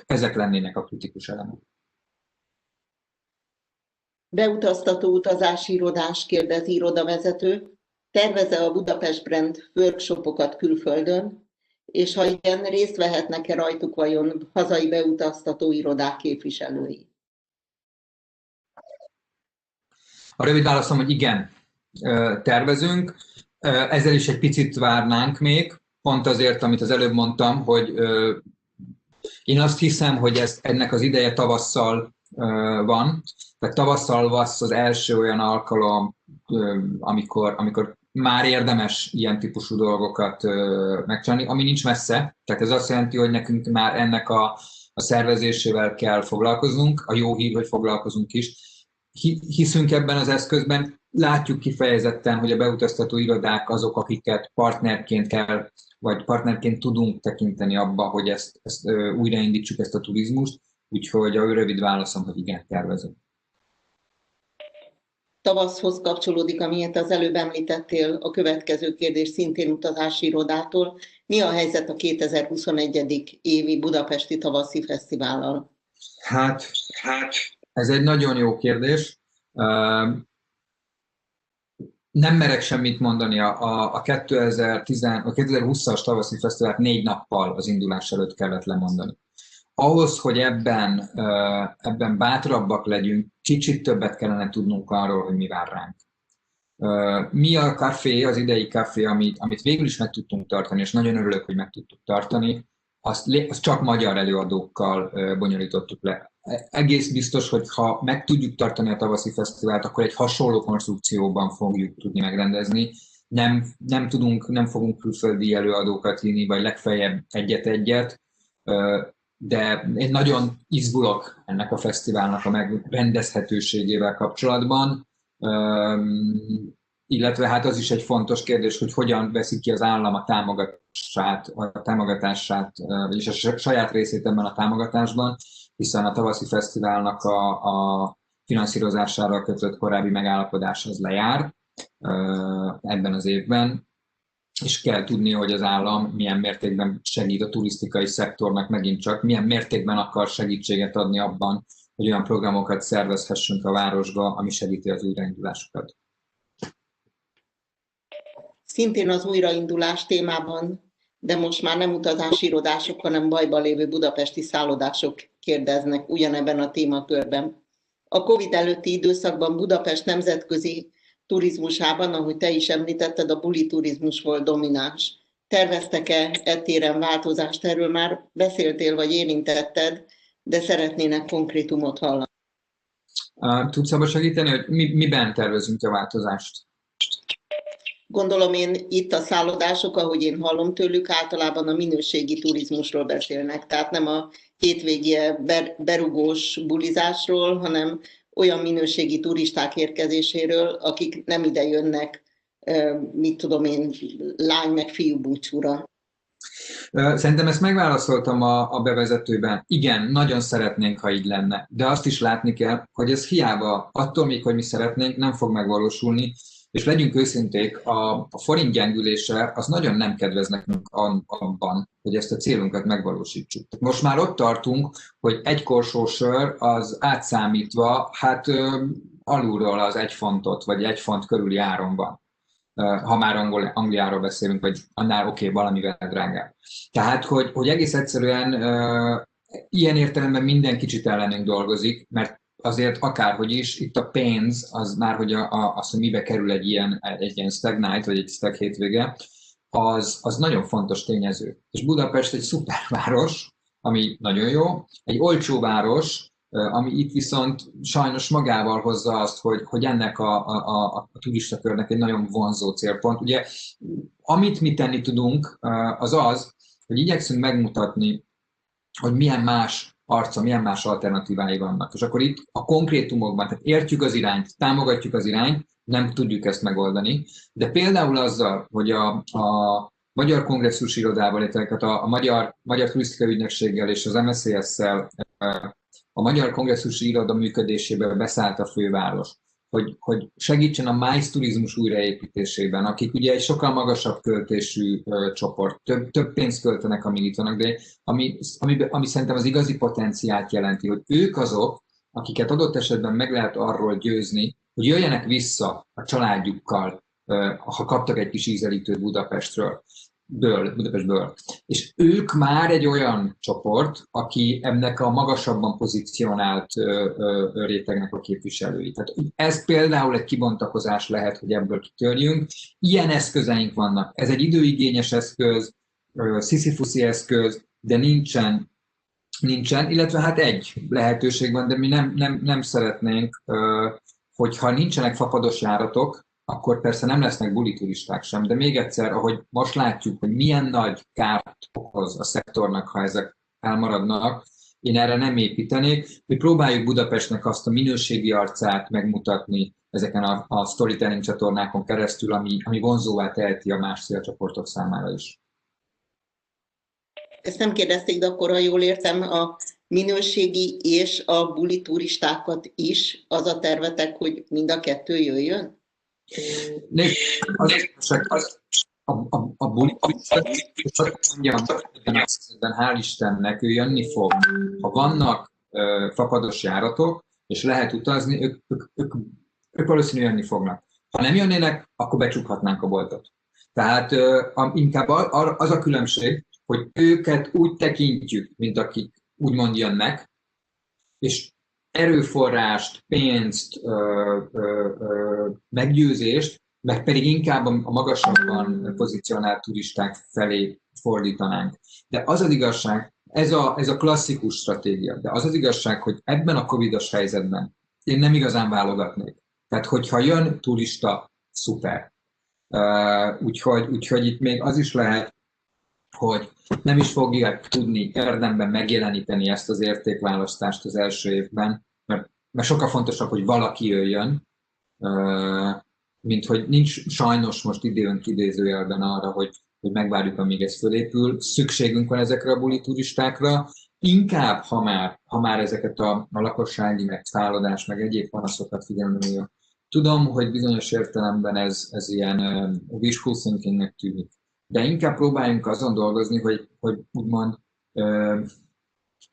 Ezek lennének a kritikus elemek. Beutaztató utazási irodás, kérdezi irodavezető, tervez-e a Budapest Brand workshopokat külföldön, és ha igen, részt vehetnek-e rajtuk vajon hazai beutaztató irodák képviselői? A rövid válaszom, hogy igen, tervezünk. Ezzel is egy picit várnánk még, pont azért, amit az előbb mondtam, hogy én azt hiszem, hogy ennek az ideje tavasszal van. Tehát tavasszal lesz az első olyan alkalom, amikor már érdemes ilyen típusú dolgokat megcsinálni, ami nincs messze. Tehát ez azt jelenti, hogy nekünk már ennek a szervezésével kell foglalkoznunk. A jó hír, hogy foglalkozunk is. Hiszünk ebben az eszközben, látjuk kifejezetten, hogy a beutaztató irodák azok, akiket partnerként kell, vagy partnerként tudunk tekinteni abba, hogy ezt újraindítsuk, ezt a turizmust, úgyhogy a rövid válaszom, hogy igen, tervezünk. Tavaszhoz kapcsolódik, amilyet az előbb említettél, a következő kérdés szintén utazási irodától. Mi a helyzet a 2021. évi Budapesti Tavaszi Fesztivállal? Hát, ez egy nagyon jó kérdés. Nem merek semmit mondani. A 2020-as tavaszi fesztivált 4 nappal az indulás előtt kellett lemondani. Ahhoz, hogy ebben bátrabbak legyünk, kicsit többet kellene tudnunk arról, hogy mi vár ránk. Mi a café, az idei café, amit végül is meg tudtunk tartani, és nagyon örülök, hogy meg tudtuk tartani, azt csak magyar előadókkal bonyolítottuk le. Egész biztos, hogy ha meg tudjuk tartani a tavaszi fesztivált, akkor egy hasonló konstrukcióban fogjuk tudni megrendezni. Nem fogunk külföldi előadókat hívni, vagy legfeljebb egyet-egyet, de én nagyon izgulok ennek a fesztiválnak a megrendezhetőségével kapcsolatban. illetve hát az is egy fontos kérdés, hogy hogyan veszik ki az állam a támogatását, vagyis a saját részét ebben a támogatásban, hiszen a tavaszi fesztiválnak a finanszírozására kötött korábbi megállapodás az lejár ebben az évben, és kell tudni, hogy az állam milyen mértékben segít a turisztikai szektornak megint csak, milyen mértékben akar segítséget adni abban, hogy olyan programokat szervezhessünk a városba, ami segíti az újraindulásokat. Szintén az újraindulás témában, de most már nem utazási irodások, hanem bajban lévő budapesti szállodások kérdeznek ugyanebben a témakörben. A Covid előtti időszakban Budapest nemzetközi turizmusában, ahogy te is említetted, a buli turizmus volt domináns. Terveztek-e téren változást? Erről már beszéltél, vagy érintetted, de szeretnének konkrétumot hallani. Tudsz abban segíteni, hogy miben tervezünk a változást? Gondolom én itt a szállodások, ahogy én hallom tőlük, általában a minőségi turizmusról beszélnek. Tehát nem a hétvégi berugós bulizásról, hanem olyan minőségi turisták érkezéséről, akik nem ide jönnek, mit tudom én, lány meg fiú búcsúra. Szerintem ezt megválaszoltam a bevezetőben. Igen, nagyon szeretnénk, ha így lenne. De azt is látni kell, hogy ez hiába attól még, hogy mi szeretnénk, nem fog megvalósulni. És legyünk őszinték, a forint gyengülése az nagyon nem kedvez nekünk abban, hogy ezt a célunkat megvalósítsuk. Most már ott tartunk, hogy egy korsó sör az átszámítva, hát alulról az 1 fontot, vagy 1 font körüli áron van. Ha már Angliáról beszélünk, vagy annál valamivel drágább. Tehát, hogy egész egyszerűen ilyen értelemben minden kicsit ellenünk dolgozik, mert azért akárhogy is, itt a pénz, az már, hogy az, hogy mibe kerül egy ilyen stag night, vagy egy stag hétvége, az nagyon fontos tényező. És Budapest egy szuperváros, ami nagyon jó, egy olcsó város, ami itt viszont sajnos magával hozza azt, hogy ennek a turistakörnek egy nagyon vonzó célpont. Ugye, amit mi tenni tudunk, az, hogy igyekszünk megmutatni, hogy milyen más arca, milyen más alternatívái vannak. És akkor itt a konkrétumokban, tehát értjük az irányt, támogatjuk az irányt, nem tudjuk ezt megoldani, de például azzal, hogy a Magyar Kongresszus Irodával, illetve a Magyar Turisztikai Ügynökséggel és az MSZS-szel a Magyar Kongresszusi Iroda működésébe beszállt a főváros, hogy segítsen a MICE turizmus újraépítésében, akik ugye egy sokkal magasabb költésű csoport, több pénzt költenek, amíg itt vannak, de ami szerintem az igazi potenciált jelenti, hogy ők azok, akiket adott esetben meg lehet arról győzni, hogy jöjjenek vissza a családjukkal, ha kaptak egy kis ízelítőt Budapestből. És ők már egy olyan csoport, aki ennek a magasabban pozícionált rétegnek a képviselői. Tehát ez például egy kibontakozás lehet, hogy ebből kitörjünk. Ilyen eszközeink vannak. Ez egy időigényes eszköz, sziszifuszi eszköz, de nincsen, illetve hát egy lehetőség van, de mi nem szeretnénk, hogyha nincsenek fapados járatok, akkor persze nem lesznek buli turisták sem, de még egyszer, ahogy most látjuk, hogy milyen nagy kárt okoz a szektornak, ha ezek elmaradnak, én erre nem építenék. Mi próbáljuk Budapestnek azt a minőségi arcát megmutatni ezeken a storytelling csatornákon keresztül, ami vonzóvá teheti a más célcsoportok számára is. Ezt nem kérdezték, de akkor, ha jól értem, a minőségi és a buli turistákat is az a tervetek, hogy mind a kettő jöjjön? A buli mondjam, hál' Istennek, ő jönni fog. Ha vannak fapados járatok, és lehet utazni, ők valószínűleg jönni fognak. Ha nem jönnének, akkor becsukhatnánk a boltot. Tehát inkább az a különbség, hogy őket úgy tekintjük, mint akik úgymond jönnek, és erőforrást, pénzt, meggyőzést, meg pedig inkább a magasabban pozícionált turisták felé fordítanánk. De az az igazság, ez a klasszikus stratégia, de az az igazság, hogy ebben a covidos helyzetben én nem igazán válogatnék. Tehát, hogyha jön turista, szuper. Úgyhogy itt még az is lehet, hogy nem is fogják tudni érdemben megjeleníteni ezt az értékválasztást az első évben, mert sokkal fontosabb, hogy valaki jöjjön, mint hogy nincs sajnos most idézőjelben arra, hogy megvárjuk, amíg ez fölépül. Szükségünk van ezekre a buli turistákra, inkább, ha már ezeket a lakossági, meg szállodás, meg egyéb panaszokat figyelembe. Tudom, hogy bizonyos értelemben ez ilyen wishful thinkingnek tűnik, de inkább próbáljunk azon dolgozni, hogy úgymond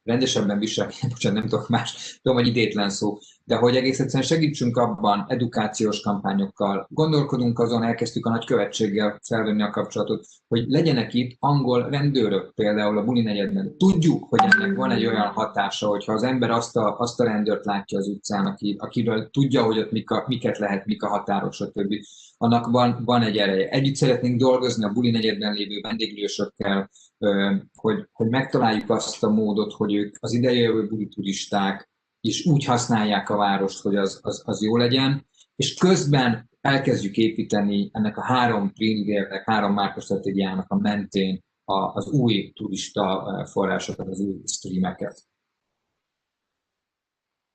rendesebben viselkedni, bocsánat, nem tudok más, tudom, hogy idétlen szó, de hogy egész egyszerűen segítsünk abban edukációs kampányokkal. Gondolkodunk azon, elkezdtük a nagykövetséggel felvenni a kapcsolatot, hogy legyenek itt angol rendőrök például a buli negyedben. Tudjuk, hogy ennek van egy olyan hatása, hogyha az ember azt a rendőrt látja az utcán, akiről tudja, hogy ott miket lehet, mik a határok, stb. Annak van egy ereje. Együtt szeretnénk dolgozni a buli negyedben lévő vendéglősökkel, hogy megtaláljuk azt a módot, hogy ők az idejövő buli turisták is úgy használják a várost, hogy az jó legyen, és közben elkezdjük építeni ennek a 3 pillérnek, 3 márkastratégiának a mentén az új turista forrásokat, az új streameket.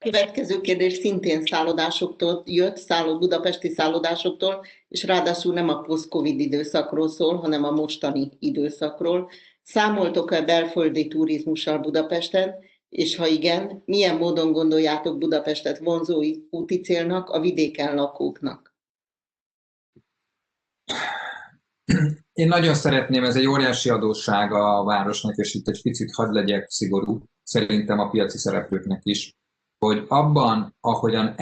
Következő kérdés szintén szállodásoktól jött, budapesti szállodásoktól, és ráadásul nem a post-covid időszakról szól, hanem a mostani időszakról. Számoltok-e belföldi turizmussal Budapesten, és ha igen, milyen módon gondoljátok Budapestet vonzó úti célnak a vidéken lakóknak? Én nagyon szeretném, ez egy óriási adósság a városnak, és itt egy picit hadd legyek szigorú, szerintem a piaci szereplőknek is, hogy abban, ahogyan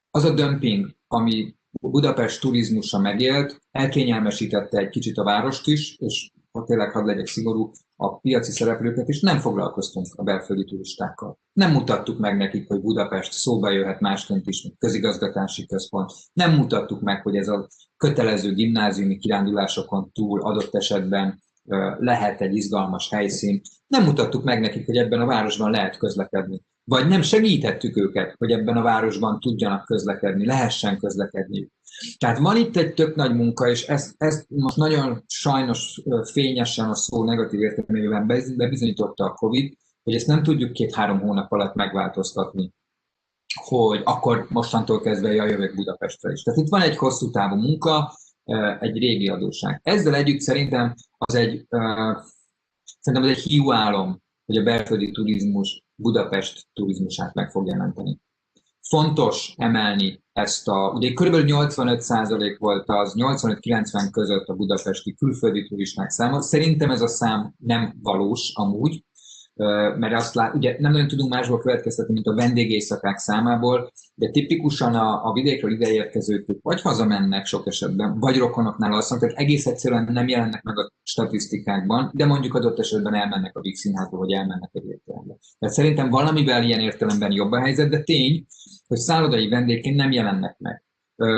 az a dömping, ami Budapest turizmusa megélt, elkényelmesítette egy kicsit a várost is, és tényleg hadd legyek szigorú, a piaci szereplőket is, nem foglalkoztunk a belföldi turistákkal. Nem mutattuk meg nekik, hogy Budapest szóba jöhet másként is, mint közigazgatási központ. Nem mutattuk meg, hogy ez a kötelező gimnáziumi kirándulásokon túl adott esetben lehet egy izgalmas helyszín. Nem mutattuk meg nekik, hogy ebben a városban lehet közlekedni. Vagy nem segítettük őket, hogy ebben a városban tudjanak közlekedni, lehessen közlekedni. Tehát van itt egy tök nagy munka, és ezt most nagyon sajnos fényesen a szó negatív értelmében bebizonyította a Covid, hogy ezt nem tudjuk 2-3 hónap alatt megváltoztatni, hogy akkor mostantól kezdve jövök Budapestre is. Tehát itt van egy hosszú távú munka, egy régi adósság. Ezzel együtt szerintem az egy hiú álom, hogy a belföldi turizmus Budapest turizmusát meg fog jelenteni. Fontos emelni ezt ugye kb. 85% volt az 85-90 között a budapesti külföldi turisták száma. Szerintem ez a szám nem valós amúgy, mert ugye nem nagyon tudunk másból következtetni, mint a vendégészakák számából, de tipikusan a vidékről ideérkezők vagy hazamennek sok esetben, vagy rokonoknál alszanak, tehát egész egyszerűen nem jelennek meg a statisztikákban, de mondjuk adott esetben elmennek a Víg Színházba, vagy elmennek egy étterembe. Tehát szerintem valamivel ilyen értelemben jobb a helyzet, de tény, hogy szállodai vendégként nem jelennek meg.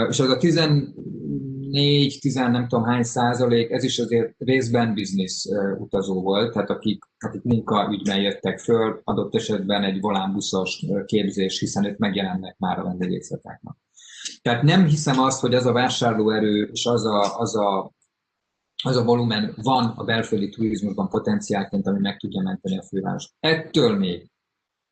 És az a 14, nem tudom hány százalék, ez is azért részben business utazó volt, tehát akik munkaügyben jöttek föl, adott esetben egy volánbuszos képzés, hiszen ők megjelennek már a vendégészakáknak. Tehát nem hiszem azt, hogy az a vásárlóerő és az a volumen van a belföldi turizmusban potenciálként, ami meg tudja menteni a fővárost. Ettől még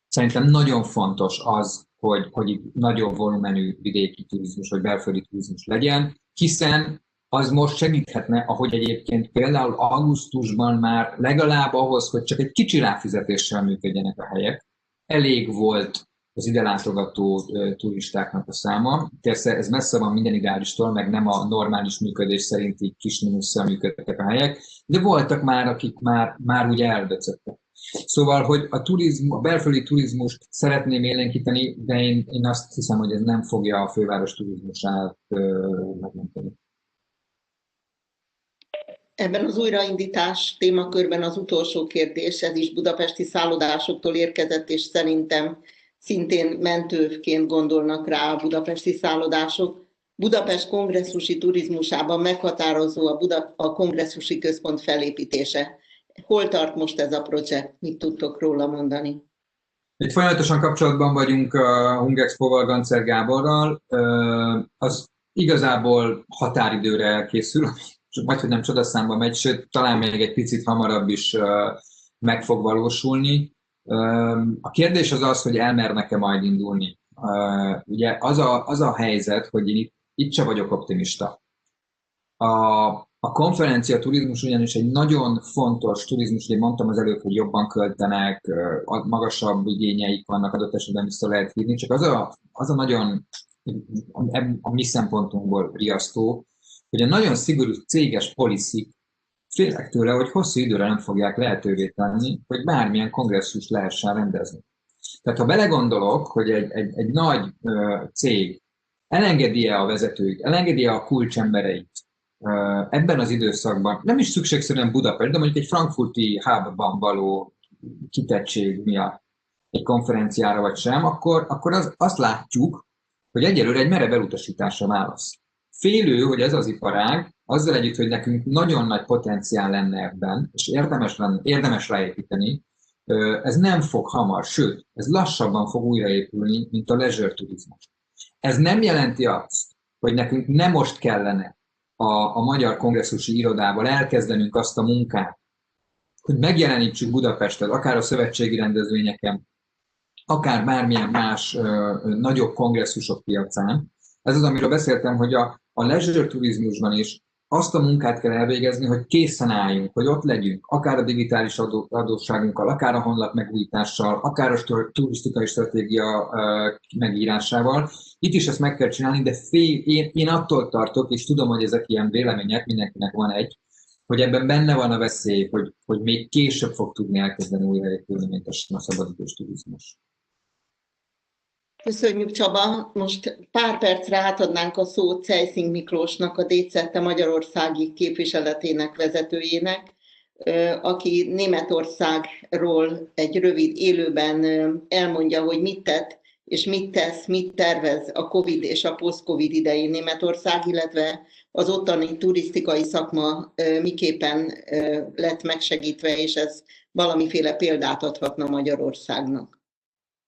szerintem nagyon fontos az, hogy itt nagyobb volumenű vidéki turizmus, vagy belföldi turizmus legyen, hiszen az most segíthetne, ahogy egyébként például augusztusban már legalább ahhoz, hogy csak egy kicsi ráfizetéssel működjenek a helyek, elég volt az ide látogató turistáknak a száma. Persze ez messze van minden ideálistól, meg nem a normális működés szerinti kis mínusszal működtek a helyek, de voltak már, akik már úgy eldöcöttek. Szóval, hogy a belföldi turizmust szeretném élénkíteni, de én azt hiszem, hogy ez nem fogja a főváros turizmusát megmenteni. Ebben az újraindítás témakörben az utolsó kérdés, ez is budapesti szállodásoktól érkezett, és szerintem szintén mentőként gondolnak rá a budapesti szállodások. Budapest kongresszusi turizmusában meghatározó a kongresszusi központ felépítése. Hol tart most ez a projekt? Mit tudtok róla mondani? Itt folyamatosan kapcsolatban vagyunk a Hungexpo-val, Gancer Gáborral. Az igazából határidőre elkészül, vagy hogy nem csodaszámba megy, sőt, talán még egy picit hamarabb is meg fog valósulni. A kérdés az az, hogy elmernek-e majd indulni Ugye az a helyzet, hogy én itt sem vagyok optimista. A konferencia turizmus ugyanis egy nagyon fontos turizmus, ugye mondtam az előbb, hogy jobban költenek, magasabb igényeik vannak, adott esetben vissza lehet hívni, csak az a nagyon a mi szempontunkból riasztó, hogy a nagyon szigorú céges policy félek tőle, hogy hosszú időre nem fogják lehetővé tenni, hogy bármilyen kongresszus lehessen rendezni. Tehát ha belegondolok, hogy egy nagy cég elengedi-e a vezetőit, elengedi-e a kulcsembereit ebben az időszakban, nem is szükségszerűen Budapest, de mondjuk egy frankfurti hubban való kitettség miatt egy konferenciára vagy sem, akkor azt látjuk, hogy egyelőre egy merev elutasításra válasz. Félő, hogy ez az iparág, azzal együtt, hogy nekünk nagyon nagy potenciál lenne ebben, és érdemes ráépíteni, ez nem fog hamar, sőt, ez lassabban fog újraépülni, mint a leisure turizmus. Ez nem jelenti azt, hogy nekünk nem most kellene a Magyar Kongresszusi Irodával elkezdenünk azt a munkát, hogy megjelenítsük Budapestet, akár a szövetségi rendezvényeken, akár bármilyen más nagyobb kongresszusok piacán. Ez az, amiről beszéltem, hogy a leisure turizmusban is azt a munkát kell elvégezni, hogy készen álljunk, hogy ott legyünk, akár a digitális adósságunkkal, akár a honlap megújítással, akár a turisztikai stratégia megírásával. Itt is ezt meg kell csinálni, de én attól tartok, és tudom, hogy ezek ilyen vélemények, mindenkinek van egy, hogy ebben benne van a veszély, hogy még később fog tudni elkezdeni újraépülni, mint a szabadidős turizmus. Köszönjük, Csaba. Most pár percre átadnánk a szót Ceissing Miklósnak, a DZ magyarországi képviseletének vezetőjének, aki Németországról egy rövid élőben elmondja, hogy mit tett és mit tesz, mit tervez a Covid és a post-Covid idején Németország, illetve az ottani turisztikai szakma miképpen lett megsegítve, és ez valamiféle példát adhatna Magyarországnak.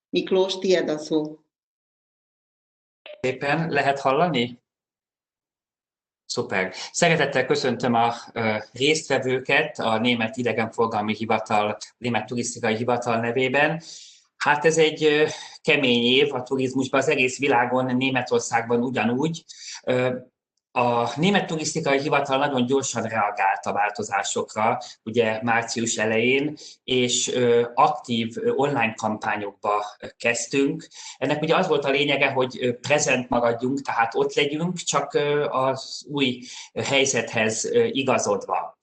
Miklós, tiéd a szó. Szépen lehet hallani? Szuper. Szeretettel köszöntöm a résztvevőket a Német Idegenforgalmi Hivatal, Német Turisztikai Hivatal nevében. Hát ez egy kemény év a turizmusban, az egész világon, Németországban ugyanúgy. A Német Turisztikai Hivatal nagyon gyorsan reagált a változásokra, ugye március elején, és aktív online kampányokba kezdtünk. Ennek ugye az volt a lényege, hogy prezent maradjunk, tehát ott legyünk, csak az új helyzethez igazodva.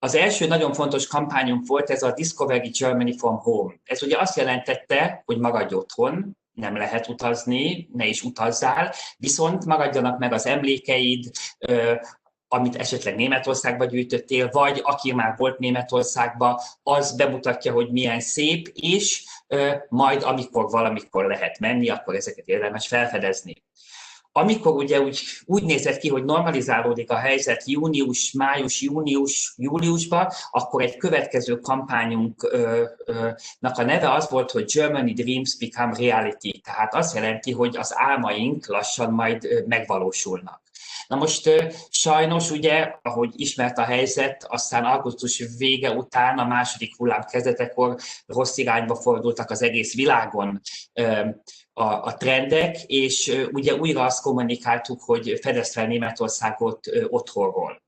Az első nagyon fontos kampányunk volt ez a Discovery Germany from Home. Ez ugye azt jelentette, hogy maradj otthon, nem lehet utazni, ne is utazzál, viszont maradjanak meg az emlékeid, amit esetleg Németországba gyűjtöttél, vagy aki már volt Németországban, az bemutatja, hogy milyen szép, és majd amikor valamikor lehet menni, akkor ezeket érdemes felfedezni. Amikor ugye úgy nézett ki, hogy normalizálódik a helyzet június, május, június, júliusban, akkor egy következő kampányunknak a neve az volt, hogy Germany Dreams Become Reality. Tehát azt jelenti, hogy az álmaink lassan majd megvalósulnak. Na most sajnos ugye, ahogy ismert a helyzet, aztán augusztus vége után, a második hullám kezdetekor rossz irányba fordultak az egész világon a trendek, és ugye újra azt kommunikáltuk, hogy fedezd fel Németországot otthonról.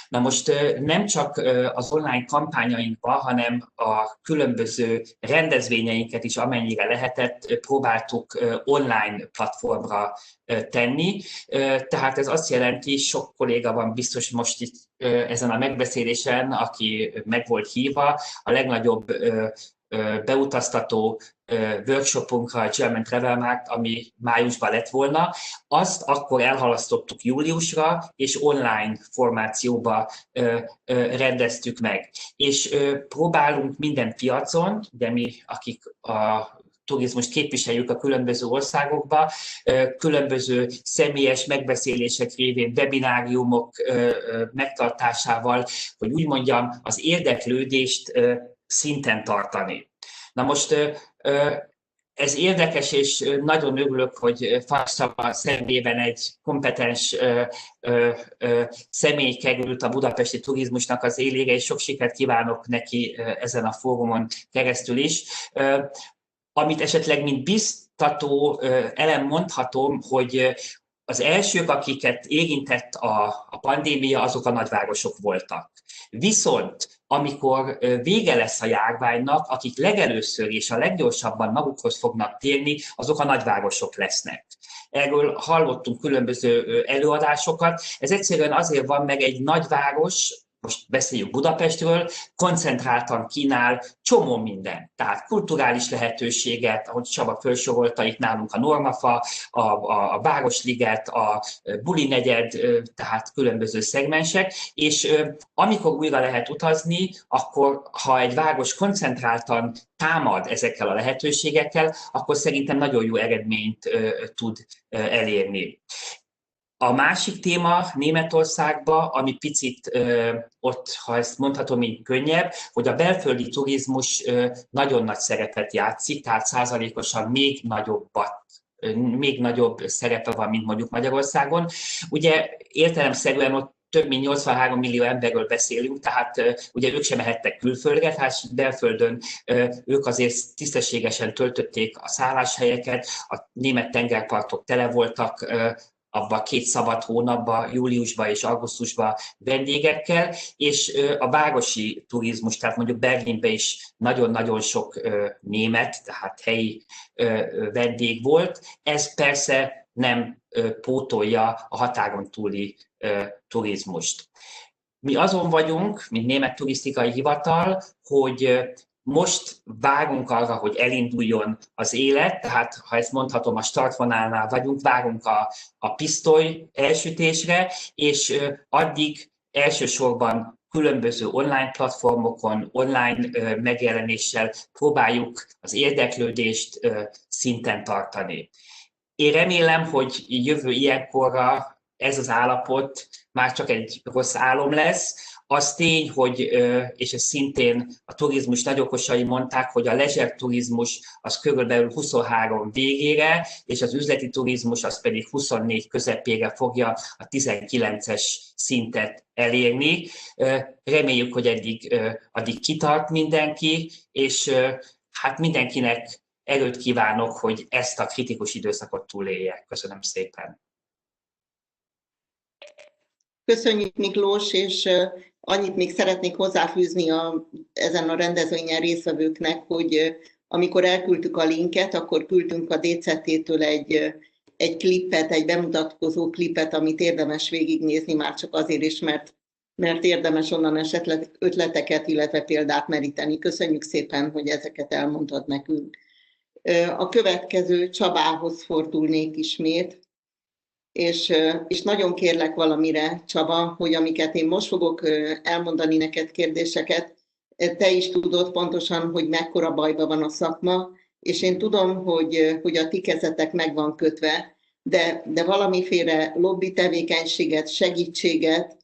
Na most nem csak az online kampányainkban, hanem a különböző rendezvényeinket is, amennyire lehetett, próbáltuk online platformra tenni. Tehát ez azt jelenti, sok kolléga van biztos most itt ezen a megbeszélésen, aki meg volt hívva, a legnagyobb beutaztató workshopunkra, a German Travel Markt, ami májusban lett volna, azt akkor elhalasztottuk júliusra, és online formációba rendeztük meg. És próbálunk minden piacon, ugye mi, akik a turizmust képviseljük a különböző országokba, különböző személyes megbeszélések révén, webináriumok megtartásával, hogy úgy mondjam, az érdeklődést szinten tartani. Na most ez érdekes, és nagyon örülök, hogy Farsava személyében egy kompetens személy került a budapesti turizmusnak az élére, és sok sikert kívánok neki ezen a fórumon keresztül is. Amit esetleg mint iránymutató elem mondhatom, hogy az elsők, akiket érintett a pandémia, azok a nagyvárosok voltak. Viszont amikor vége lesz a járványnak, akik legelőször és a leggyorsabban magukhoz fognak térni, azok a nagyvárosok lesznek. Erről hallottunk különböző előadásokat. Ez egyszerűen azért van, meg egy nagyváros, most beszéljük Budapestről, koncentráltan kínál csomó minden. Tehát kulturális lehetőséget, ahogy Csaba felsorolta, itt nálunk a Normafa, a Városliget, a Buli negyed, tehát különböző szegmensek, és amikor újra lehet utazni, akkor ha egy város koncentráltan támad ezekkel a lehetőségekkel, akkor szerintem nagyon jó eredményt tud elérni. A másik téma Németországban, ami picit ott, ha ezt mondhatom, így könnyebb, hogy a belföldi turizmus nagyon nagy szerepet játszik, tehát százalékosan még nagyobb szerepe van, mint mondjuk Magyarországon. Ugye értelemszerűen ott több mint 83 millió emberről beszélünk, tehát ugye ők sem mehettek külföldre, tehát belföldön ők azért tisztességesen töltötték a szálláshelyeket, a német tengerpartok tele voltak, abban 2 szabad hónapban, júliusban és augusztusban vendégekkel, és a városi turizmus, tehát mondjuk Berlinben is nagyon-nagyon sok német, tehát helyi vendég volt. Ez persze nem pótolja a határon túli turizmust. Mi azon vagyunk, mint Német Turisztikai Hivatal, hogy most várunk arra, hogy elinduljon az élet, tehát ha ezt mondhatom, a startvonalnál vagyunk, várunk a pisztoly elsütésre, és addig elsősorban különböző online platformokon, online megjelenéssel próbáljuk az érdeklődést szinten tartani. Én remélem, hogy jövő ilyenkorra ez az állapot már csak egy rossz álom lesz. Az tény, hogy, és ez szintén a turizmus nagyokosai mondták, hogy a leisure turizmus az körülbelül 23 végére, és az üzleti turizmus az pedig 24 közepére fogja a 19-es szintet elérni. Reméljük, hogy addig kitart mindenki, és hát mindenkinek erőt kívánok, hogy ezt a kritikus időszakot túlélje. Köszönöm szépen. Köszönjük, Miklós, és annyit még szeretnék hozzáfűzni ezen a rendezvényen résztvevőknek, hogy amikor elküldtük a linket, akkor küldtünk a DCT-től egy klippet, egy bemutatkozó klippet, amit érdemes végignézni, már csak azért is, mert érdemes onnan esetleg ötleteket, illetve példát meríteni. Köszönjük szépen, hogy ezeket elmondtad nekünk. A következő Csabához fordulnék ismét, és nagyon kérlek valamire, Csaba, hogy amiket én most fogok elmondani neked kérdéseket, te is tudod pontosan, hogy mekkora bajban van a szakma, és én tudom, hogy a ti kezetek meg van kötve, de valamiféle lobby tevékenységet, segítséget,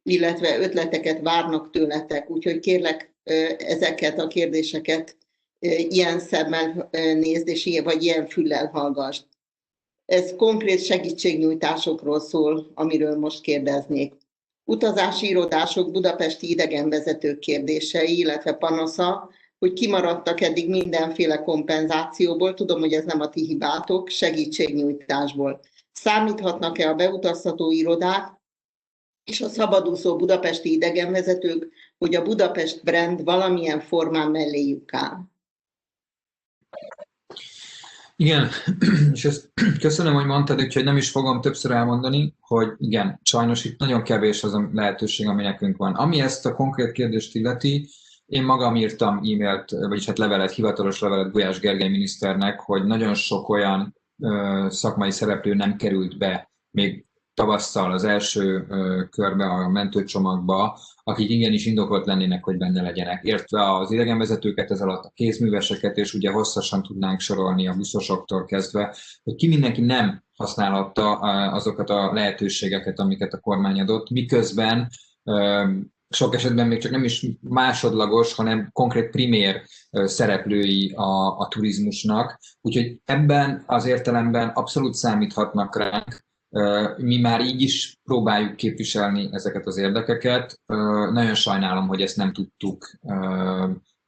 illetve ötleteket várnak tőletek. Úgyhogy kérlek ezeket a kérdéseket ilyen szemmel nézd, vagy ilyen füllel hallgass. Ez konkrét segítségnyújtásokról szól, amiről most kérdeznék. Utazási irodások budapesti idegenvezetők kérdései, illetve panasza, hogy kimaradtak eddig mindenféle kompenzációból, tudom, hogy ez nem a ti hibátok, segítségnyújtásból. Számíthatnak-e a beutaztató irodák és a szabadúszó budapesti idegenvezetők, hogy a Budapest brand valamilyen formán melléjük áll? Igen, és ezt köszönöm, hogy mondtad, úgyhogy nem is fogom többször elmondani, hogy igen, sajnos itt nagyon kevés az a lehetőség, ami nekünk van. Ami ezt a konkrét kérdést illeti, én magam írtam e-mailt, vagyis hát levelet, hivatalos levelet Gulyás Gergely miniszternek, hogy nagyon sok olyan szakmai szereplő nem került be még tavasszal az első körbe a mentőcsomagba, akik igenis indokolt lennének, hogy benne legyenek. Értve az idegenvezetőket, ez alatt a kézműveseket, és ugye hosszasan tudnánk sorolni a buszosoktól kezdve, hogy ki mindenki nem használhatta azokat a lehetőségeket, amiket a kormány adott, miközben sok esetben még csak nem is másodlagos, hanem konkrét primér szereplői a turizmusnak. Úgyhogy ebben az értelemben abszolút számíthatnak ránk. Mi már így is próbáljuk képviselni ezeket az érdekeket. Nagyon sajnálom, hogy ezt nem tudtuk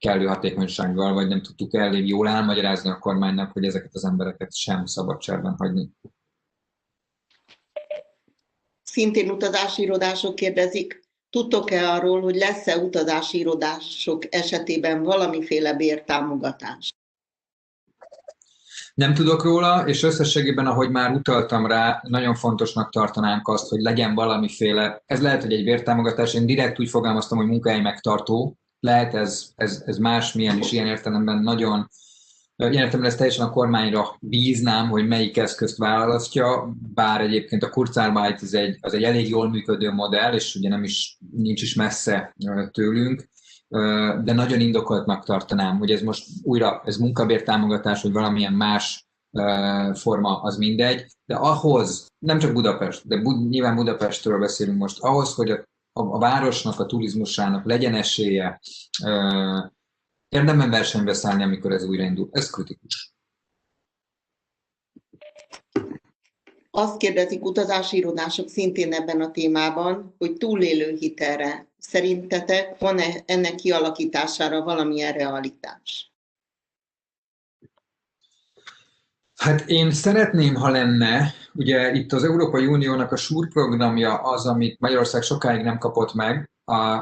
kellő hatékonysággal, vagy nem tudtuk elég jól elmagyarázni a kormánynak, hogy ezeket az embereket sem szabad cserben hagyni. Szintén utazási irodások kérdezik, tudtok-e arról, hogy lesz-e utazási irodások esetében valamiféle bértámogatás? Nem tudok róla, és összességében, ahogy már utaltam rá, nagyon fontosnak tartanánk azt, hogy legyen valamiféle, ez lehet, hogy egy bértámogatás, én direkt úgy fogalmaztam, hogy munkahely megtartó, lehet ez másmilyen is, ilyen értelemben nagyon, ilyen értelemben ez teljesen a kormányra bíznám, hogy melyik eszközt választja, bár egyébként a Kurzarbeit az egy elég jól működő modell, és ugye nincs is messze tőlünk, de nagyon indokoltnak tartanám, hogy ez most újra, ez munkabértámogatás, vagy valamilyen más forma, az mindegy, de ahhoz, nem csak Budapest, de nyilván Budapestről beszélünk most, ahhoz, hogy a városnak, a turizmusának legyen esélye érdemben versenybe szállni, amikor ez újraindul. Ez kritikus. Azt kérdezik utazási irodások szintén ebben a témában, hogy túlélő hitelre szerintetek van-e ennek kialakítására valamilyen realitás? Hát én szeretném, ha lenne, ugye itt az Európai Uniónak a SURE programja az, amit Magyarország sokáig nem kapott meg,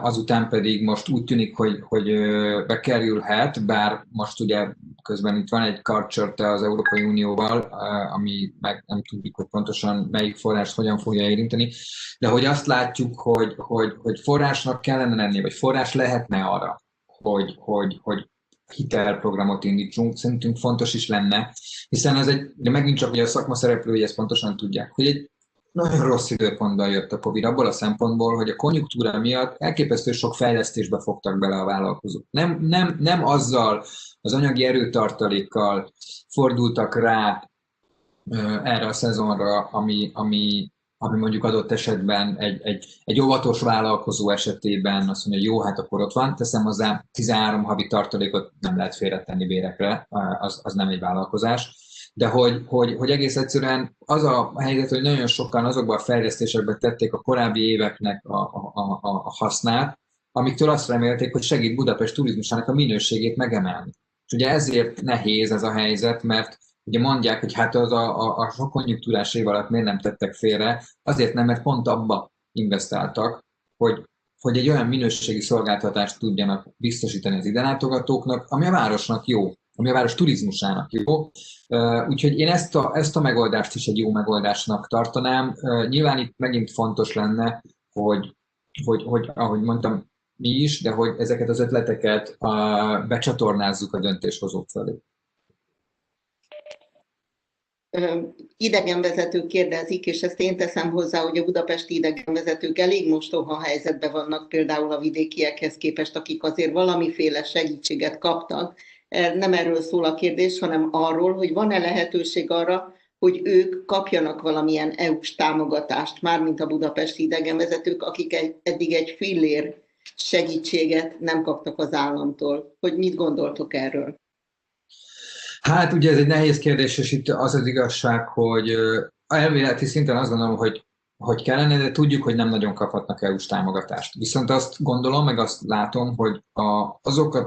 azután pedig most úgy tűnik, hogy bekerülhet, bár most ugye közben itt van egy karcsörte az Európai Unióval, ami meg nem tudjuk, hogy pontosan melyik forrást hogyan fogja érinteni, de hogy azt látjuk, hogy forrásnak kellene lenni, vagy forrás lehetne arra, hogy hitelprogramot indítsunk, szerintünk fontos is lenne, hiszen ez de megint csak ugye a szakma szereplői ezt pontosan tudják, hogy egy nagyon rossz időpontban jött a Covid, abból a szempontból, hogy a konjunktúra miatt elképesztő sok fejlesztésbe fogtak bele a vállalkozók. Nem azzal az anyagi erőtartalékkal fordultak rá erre a szezonra, ami mondjuk adott esetben egy óvatos vállalkozó esetében azt mondja, hogy jó, hát akkor ott van, teszem hozzá 13 havi tartalékot nem lehet félretenni bérekre, az nem egy vállalkozás. De hogy egész egyszerűen az a helyzet, hogy nagyon sokan azokban a fejlesztésekben tették a korábbi éveknek a hasznát, amiktől azt remélték, hogy segít Budapest turizmusának a minőségét megemelni. És ugye ezért nehéz ez a helyzet, mert ugye mondják, hogy hát az a sok konjunktúrás év alatt miért nem tettek félre, azért nem, mert pont abba investáltak, hogy egy olyan minőségi szolgáltatást tudjanak biztosítani az idelátogatóknak, ami a városnak jó, ami a város turizmusának jó. Úgyhogy én ezt a megoldást is egy jó megoldásnak tartanám. Nyilván itt megint fontos lenne, hogy ahogy mondtam, mi is, de hogy ezeket az ötleteket becsatornázzuk a döntéshozók felé. Idegenvezetők kérdezik, és ezt én teszem hozzá, hogy a budapesti idegenvezetők elég mostoha helyzetben vannak például a vidékiekhez képest, akik azért valamiféle segítséget kaptak. Nem erről szól a kérdés, hanem arról, hogy van-e lehetőség arra, hogy ők kapjanak valamilyen EU-s támogatást, mármint a budapesti idegenvezetők, akik eddig egy fillér segítséget nem kaptak az államtól. Hogy mit gondoltok erről? Hát ugye ez egy nehéz kérdés, és itt az igazság, hogy elméleti szinten azt gondolom, hogy kellene, de tudjuk, hogy nem nagyon kaphatnak EU-s támogatást. Viszont azt gondolom, meg azt látom, hogy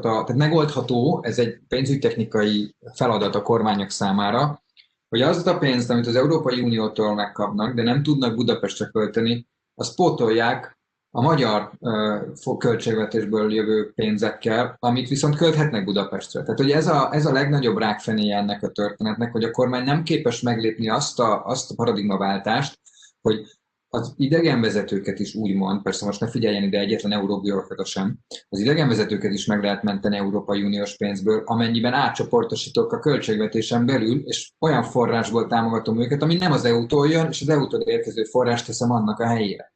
tehát megoldható, ez egy pénzügytechnikai feladat a kormányok számára, hogy azt a pénzt, amit az Európai Uniótól megkapnak, de nem tudnak Budapestre költeni, azt pótolják a magyar költségvetésből jövő pénzekkel, amit viszont költhetnek Budapestre. Tehát hogy ez a legnagyobb rákfenéje ennek a történetnek, hogy a kormány nem képes meglépni azt a paradigmaváltást, hogy az idegenvezetőket is úgymond, persze most ne figyeljen ide egyetlen euróbürokrata sem, az idegenvezetőket is meg lehet menteni Európai Uniós pénzből, amennyiben átcsoportosítok a költségvetésen belül, és olyan forrásból támogatom őket, ami nem az EU-tól jön, és az EU-tól érkező forrást teszem annak a helyére.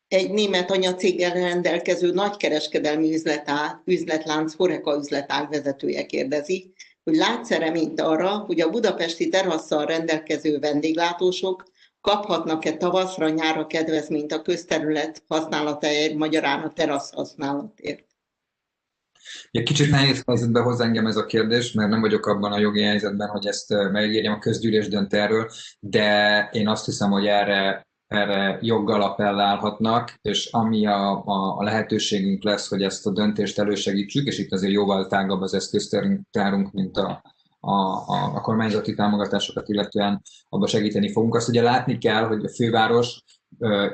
Egy német anyacéggel rendelkező nagykereskedelmi üzletlánc Horeca üzletág vezetője kérdezi, hogy látsz-e reményt arra, hogy a budapesti terasszal rendelkező vendéglátósok kaphatnak-e tavaszra, nyárra kedvezményt a közterület használatáért, magyarán a terasz használatért? Egy kicsit nehéz helyzetbe hoz engem ez a kérdés, mert nem vagyok abban a jogi helyzetben, hogy ezt megírjam, a közgyűlés dönt erről, de én azt hiszem, hogy erre erre joggal appellálhatnak, és ami a lehetőségünk lesz, hogy ezt a döntést elősegítsük, és itt azért jóval tágabb az eszköztárunk, mint a kormányzati támogatásokat illetően abba segíteni fogunk. Azt ugye látni kell, hogy a főváros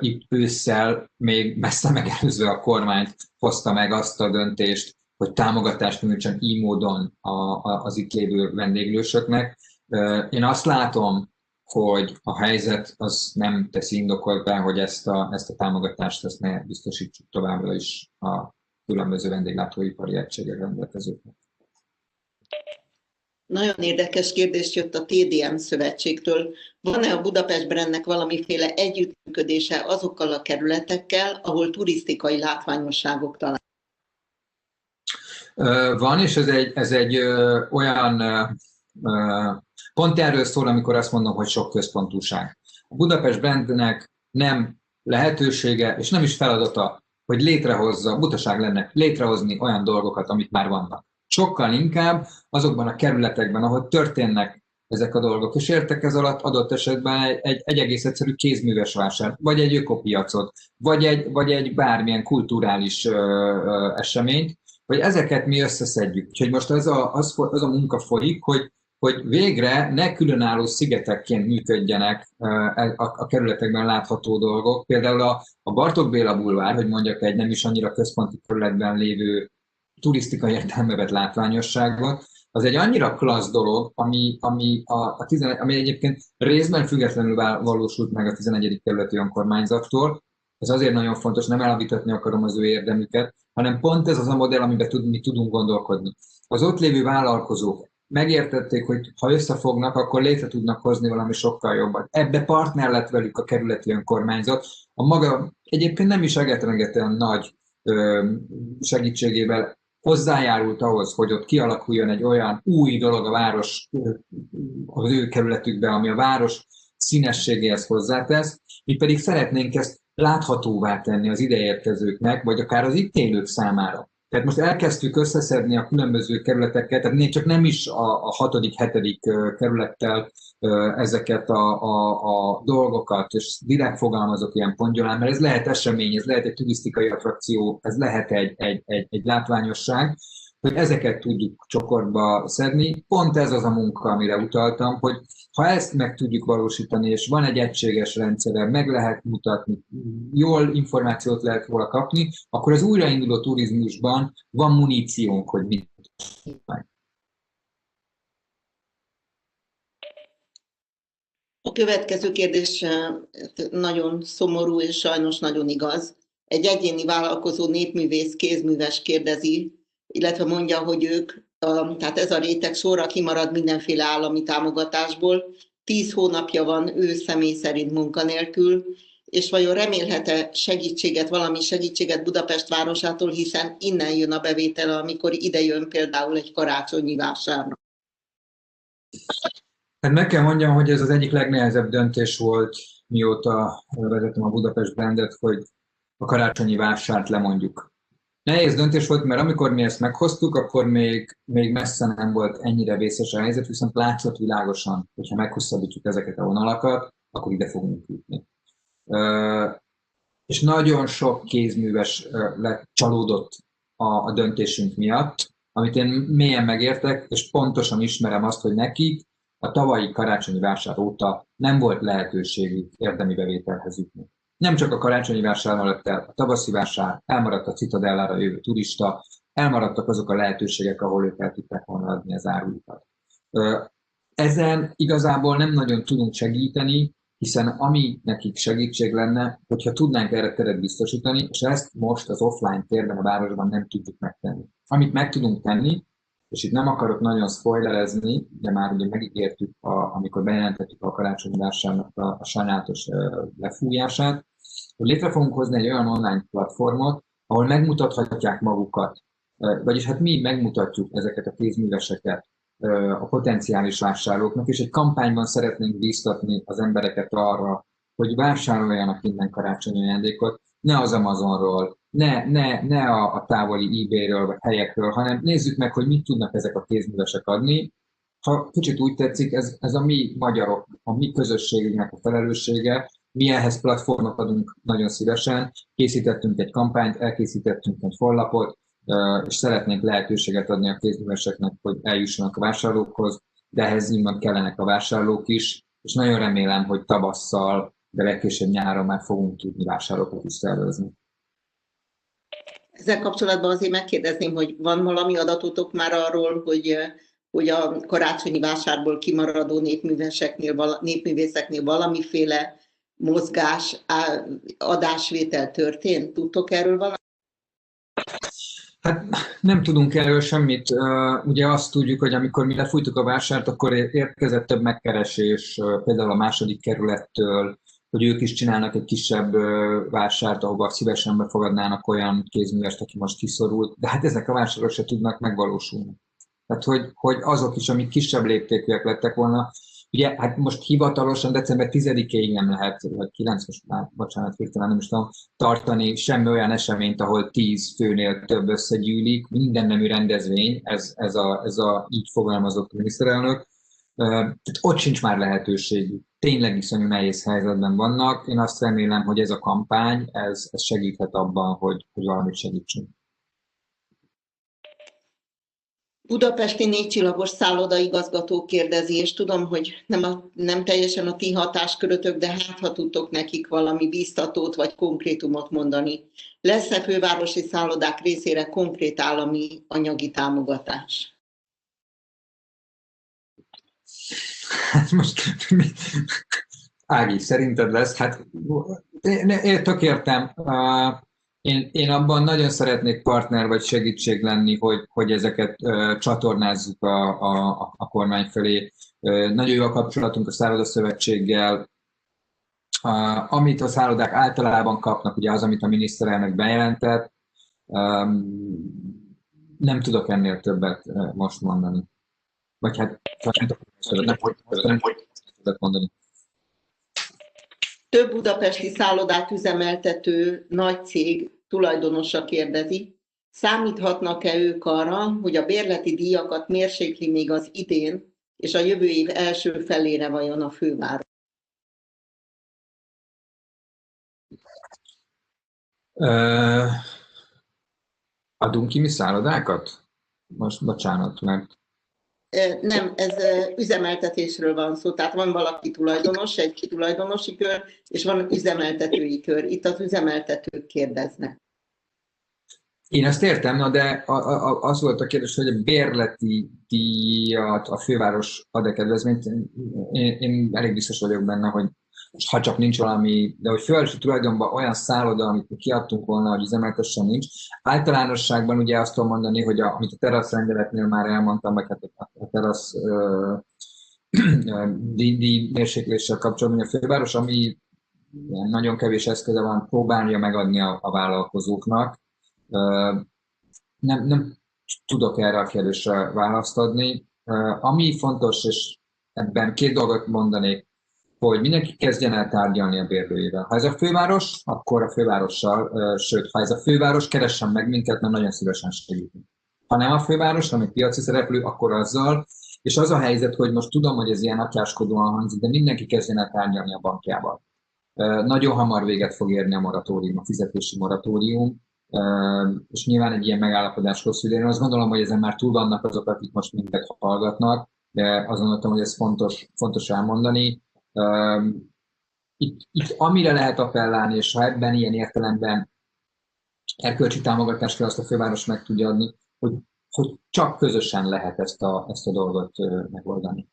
itt ősszel még messze megelőzve a kormányt hozta meg azt a döntést, hogy támogatást nyújtson így módon az itt lévő vendéglősöknek. Én azt látom, hogy a helyzet az nem teszi indokoltá, hogy ezt a támogatást ne biztosítsuk továbbra is a különböző vendéglátóipari egységek rendelkezőknek. Nagyon érdekes kérdés jött a TDM szövetségtől. Van-e a Budapest Brandnek valamiféle együttműködése azokkal a kerületekkel, ahol turisztikai látványosságok találhatók? Van, és ez egy olyan, pont erről szól, amikor azt mondom, hogy sok központúság. A Budapest Brandnek nem lehetősége, és nem is feladata, hogy létrehozza, butaság lenne létrehozni olyan dolgokat, amik már vannak. Sokkal inkább azokban a kerületekben, ahol történnek ezek a dolgok, és értek ez alatt adott esetben egy egész egyszerű kézműves vásár, vagy egy ökopiacot, vagy egy bármilyen kulturális eseményt, hogy ezeket mi összeszedjük. Úgyhogy most az a munka folyik, hogy végre ne különálló szigetekként működjenek a kerületekben látható dolgok. Például a Bartók Béla bulvár, hogy mondjak egy nem is annyira központi kerületben lévő turisztikai értelembe vett látványosságot, az egy annyira klassz dolog, ami egyébként részben függetlenül valósult meg a 11. kerületi önkormányzattól. Ez azért nagyon fontos, nem elvitatni akarom az ő érdemüket, hanem pont ez az a modell, amiben mi tudunk gondolkodni. Az ott lévő vállalkozók megértették, hogy ha összefognak, akkor létre tudnak hozni valami sokkal jobbat. Ebbe partner lett velük a kerületi önkormányzat. A maga egyébként nem is egetrengetően nagy segítségével hozzájárult ahhoz, hogy ott kialakuljon egy olyan új dolog a város, az ő kerületükben, ami a város színességéhez hozzátesz, mi pedig szeretnénk ezt láthatóvá tenni az ideérkezőknek, vagy akár az itt élők számára. Tehát most elkezdtük összeszedni a különböző kerületeket, tehát még csak nem is a 6.-7. kerülettel ezeket a dolgokat, és direkt fogalmazok ilyen pongyolán, mert ez lehet esemény, ez lehet egy turisztikai attrakció, ez lehet egy látványosság, hogy ezeket tudjuk csoportba szedni. Pont ez az a munka, amire utaltam, hogy ha ezt meg tudjuk valósítani, és van egy egységes rendszere, meg lehet mutatni, jól információt lehet róla kapni, akkor az újrainduló turizmusban van muníciónk, hogy mit meg. A következő kérdés nagyon szomorú és sajnos nagyon igaz. Egy egyéni vállalkozó népművész, kézműves kérdezi, illetve mondja, hogy ők, tehát ez a réteg sorra kimarad mindenféle állami támogatásból. 10 hónapja van ő személy szerint munkanélkül, és vajon remélhet-e valami segítséget Budapest városától, hiszen innen jön a bevétel, amikor ide jön például egy karácsonyi vásárra. Hát meg kell mondjam, hogy ez az egyik legnehezebb döntés volt, mióta vezetem a Budapest Brandet, hogy a karácsonyi vásárt lemondjuk. Nehéz döntés volt, mert amikor mi ezt meghoztuk, akkor még messze nem volt ennyire vészes a helyzet, viszont látszott világosan, hogyha meghosszabbítjuk ezeket a vonalakat, akkor ide fogunk jutni. És nagyon sok kézműves csalódott a döntésünk miatt, amit én mélyen megértek, és pontosan ismerem azt, hogy nekik a tavalyi karácsonyi vásár óta nem volt lehetőségük érdemi bevételhez jutni. Nem csak a karácsonyi vásár maradt el, a tavaszi vásár, elmaradt a Citadellára jövő turista, elmaradtak azok a lehetőségek, ahol ők el tudták volna adni az áruikat. Ezen igazából nem nagyon tudunk segíteni, hiszen ami nekik segítség lenne, hogyha tudnánk erre teret biztosítani, és ezt most az offline térben a városban nem tudjuk megtenni. Amit meg tudunk tenni, és itt nem akarok nagyon spoilerezni, de már ugye megígértük, amikor bejelentettük a karácsonyi vásárnak a sajnálatos lefújását, hogy létre fogunk hozni egy olyan online platformot, ahol megmutathatják magukat, vagyis hát mi megmutatjuk ezeket a kézműveseket a potenciális vásárlóknak, és egy kampányban szeretnénk bíztatni az embereket arra, hogy vásároljanak innen karácsonyi ajándékot, ne az Amazonról, ne a távoli eBay-ről vagy helyekről, hanem nézzük meg, hogy mit tudnak ezek a kézművesek adni. Ha kicsit úgy tetszik, ez a mi magyarok, a mi közösségünknek a felelőssége, Mi ehhez platformot adunk nagyon szívesen, készítettünk egy kampányt, elkészítettünk egy honlapot, és szeretnénk lehetőséget adni a kézműveseknek, hogy eljussanak a vásárlókhoz, de ehhez nyilván kellenek a vásárlók is, és nagyon remélem, hogy tavasszal, de legkésőbb nyáron már fogunk tudni vásárlókat is szervezni. Ezzel kapcsolatban azért megkérdezném, hogy van valami adatotok már arról, hogy a karácsonyi vásárból kimaradó népművészeknél valamiféle mozgás, adásvétel történt? Tudtok erről valamit? Hát nem tudunk erről semmit. Ugye azt tudjuk, hogy amikor mi lefújtuk a vásárt, akkor érkezett több megkeresés, például a második kerülettől, hogy ők is csinálnak egy kisebb vásárt, ahova szívesen befogadnának olyan kézművest, aki most kiszorult, de hát ezek a vásárok se tudnak megvalósulni. Tehát, hogy azok is, amik kisebb léptékűek lettek volna, ugye, hát most hivatalosan december 10-ig nem lehet, vagy 9, bocsánat, hirtelen nem is tudom, tartani semmi olyan eseményt, ahol 10 főnél több összegyűlik, minden nemű rendezvény, ez a így fogalmazott miniszterelnök, tehát ott sincs már lehetőség. Tényleg iszonyú nehéz helyzetben vannak. Én azt remélem, hogy ez a kampány, ez segíthet abban, hogy valamit segítsünk. Budapesti 4 csillagos szállodaigazgató kérdezi, és tudom, hogy nem teljesen a ti hatáskörötök, de hát ha tudtok nekik valami biztatót vagy konkrétumot mondani. Lesz-e fővárosi szállodák részére konkrét állami anyagi támogatás? Hát most, Ági, szerinted lesz? Hát én tök értem. Én abban nagyon szeretnék partner vagy segítség lenni, hogy ezeket csatornázzuk a kormány felé. Nagyon jó a kapcsolatunk a szállodaszövetséggel. Amit a szállodák általában kapnak, ugye az, amit a miniszterelnök bejelentett, nem tudok ennél többet most mondani. Vagy hát nem tudok mondani. Több budapesti szállodát üzemeltető nagy cég tulajdonosa kérdezi, számíthatnak-e ők arra, hogy a bérleti díjakat mérsékli még az idén és a jövő év első felére vajon a főváros? Adunk ki mi szállodákat? Most bocsánat, mert... Nem, ez üzemeltetésről van szó, tehát van valaki tulajdonos, egy tulajdonosi kör, és van üzemeltetői kör. Itt az üzemeltetők kérdeznek. Én ezt értem, de az volt a kérdés, hogy a bérleti díjat a főváros ad-e kedvezményt. Én elég biztos vagyok benne, hogy ha csak nincs valami, de hogy fővárosi tulajdonban olyan szálloda, amit kiadtunk volna, hogy üzemeltessen nincs. Általánosságban ugye azt tudom mondani, hogy amit a terasz rendeletnél már elmondtam, vagy hát a terasz díj mérsékléssel kapcsolatban, a főváros, ami nagyon kevés eszköze van, próbálja megadni a vállalkozóknak. Nem tudok erre a kérdésre választ adni. Ami fontos, és ebben 2 dolgot mondanék, hogy mindenki kezdjen el tárgyalni a bérlőjével. Ha ez a főváros, akkor a fővárossal, sőt, ha ez a főváros, keressen meg minket, mert nagyon szívesen segítünk. Ha nem a főváros, hanem piaci szereplő, akkor azzal. És az a helyzet, hogy most tudom, hogy ez ilyen atyáskodóan hangzik, de mindenki kezdjen el tárgyalni a bankjával. Nagyon hamar véget fog érni a moratórium, a fizetési moratórium, és nyilván egy ilyen megállapodás hosszú idején. Azt gondolom, hogy ezen már túl vannak azok, akik most minket hallgatnak, de azt gondoltam, hogy ez fontos elmondani. Itt amire lehet appellálni, és ha ebben ilyen értelemben erkölcsi támogatást kell, azt a főváros meg tudja adni, hogy csak közösen lehet ezt a dolgot megoldani.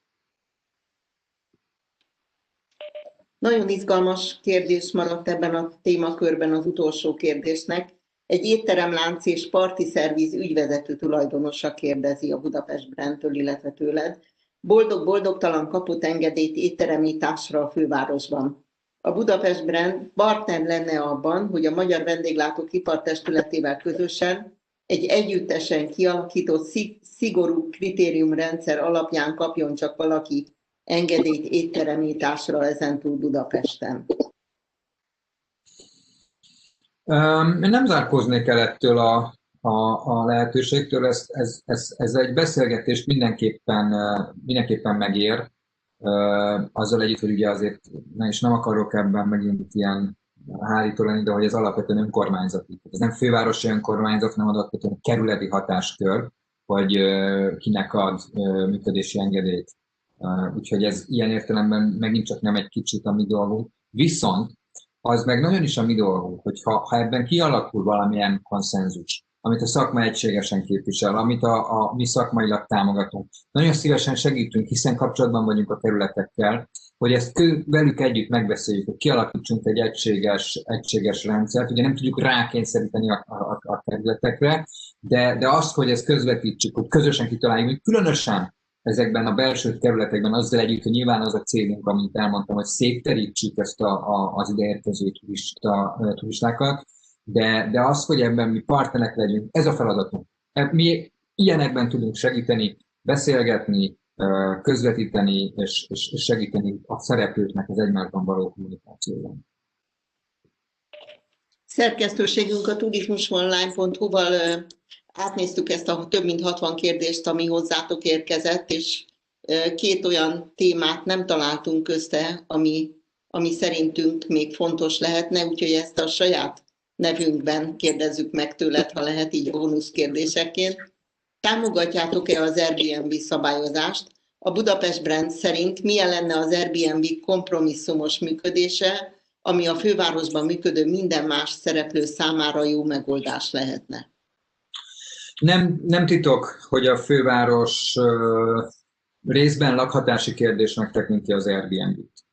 Nagyon izgalmas kérdés maradt ebben a témakörben az utolsó kérdésnek. Egy étteremlánc és parti szerviz ügyvezető tulajdonosa kérdezi a Budapest Brandtől, illetve tőled. Boldog-boldogtalan kapott engedélyt étteremnyitásra a fővárosban. A Budapest Brand partner lenne abban, hogy a Magyar Vendéglátók Ipartestületével közösen egy együttesen kialakított szigorú kritériumrendszer alapján kapjon csak valaki engedélyt étteremnyitásra ezentúl Budapesten. Én nem zárkóznék el ettől a lehetőségtől, ez egy beszélgetést mindenképpen megér. Azzal együtt, hogy ugye azért, és nem akarok ebben megint ilyen hárító lenni, de hogy ez alapvetően önkormányzati. Ez nem fővárosi önkormányzat, hanem alapvetően kerületi hatáskör, hogy kinek ad működési engedélyt. Úgyhogy ez ilyen értelemben megint csak nem egy kicsit a mi dolgunk. Viszont az meg nagyon is a mi dolgunk, hogy ha ebben kialakul valamilyen konszenzus, amit a szakma egységesen képvisel, amit mi szakmailag támogatunk. Nagyon szívesen segítünk, hiszen kapcsolatban vagyunk a kerületekkel, hogy ezt velük együtt megbeszéljük, hogy kialakítsunk egy egységes rendszert. Ugye nem tudjuk rákényszeríteni a kerületekre, de azt, hogy ezt közvetítsük, hogy közösen kitaláljuk, hogy különösen ezekben a belső kerületekben azzal együtt, hogy nyilván az a célunk, amit elmondtam, hogy szétterítsük ezt az ideérkező turistákat, de az, hogy ebben mi partnerek legyünk, ez a feladatunk. Mi ilyenekben tudunk segíteni, beszélgetni, közvetíteni és segíteni a szereplőknek az egymásban való kommunikációban. Szerkesztőségünk a turizmusonline.hu-val átnéztük ezt a több mint 60 kérdést, ami hozzátok érkezett, és két olyan témát nem találtunk össze, ami szerintünk még fontos lehetne, úgyhogy ezt a saját nevünkben kérdezzük meg tőled, ha lehet így bónusz kérdéseként. Támogatjátok-e az Airbnb szabályozást? A Budapest Brand szerint milyen lenne az Airbnb kompromisszumos működése, ami a fővárosban működő minden más szereplő számára jó megoldás lehetne? Nem titok, hogy a főváros részben lakhatási kérdésnek tekinti az Airbnb-t.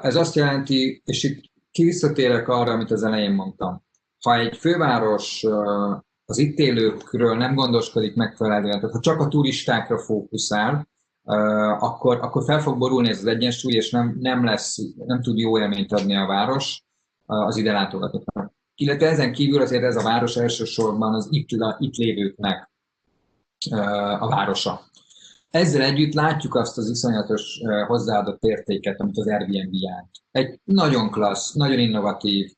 Ez azt jelenti, és itt visszatérek arra, amit az elején mondtam. Ha egy főváros az itt élőkről nem gondoskodik megfelelően, tehát ha csak a turistákra fókuszál, akkor fel fog borulni ez az egyensúly, és nem tud jó élményt adni a város az ide látogatóknak. Illetve ezen kívül azért ez a város elsősorban az itt lévőknek a városa. Ezzel együtt látjuk azt az iszonyatos hozzáadott értéket, amit az Airbnb jelent. Egy nagyon klassz, nagyon innovatív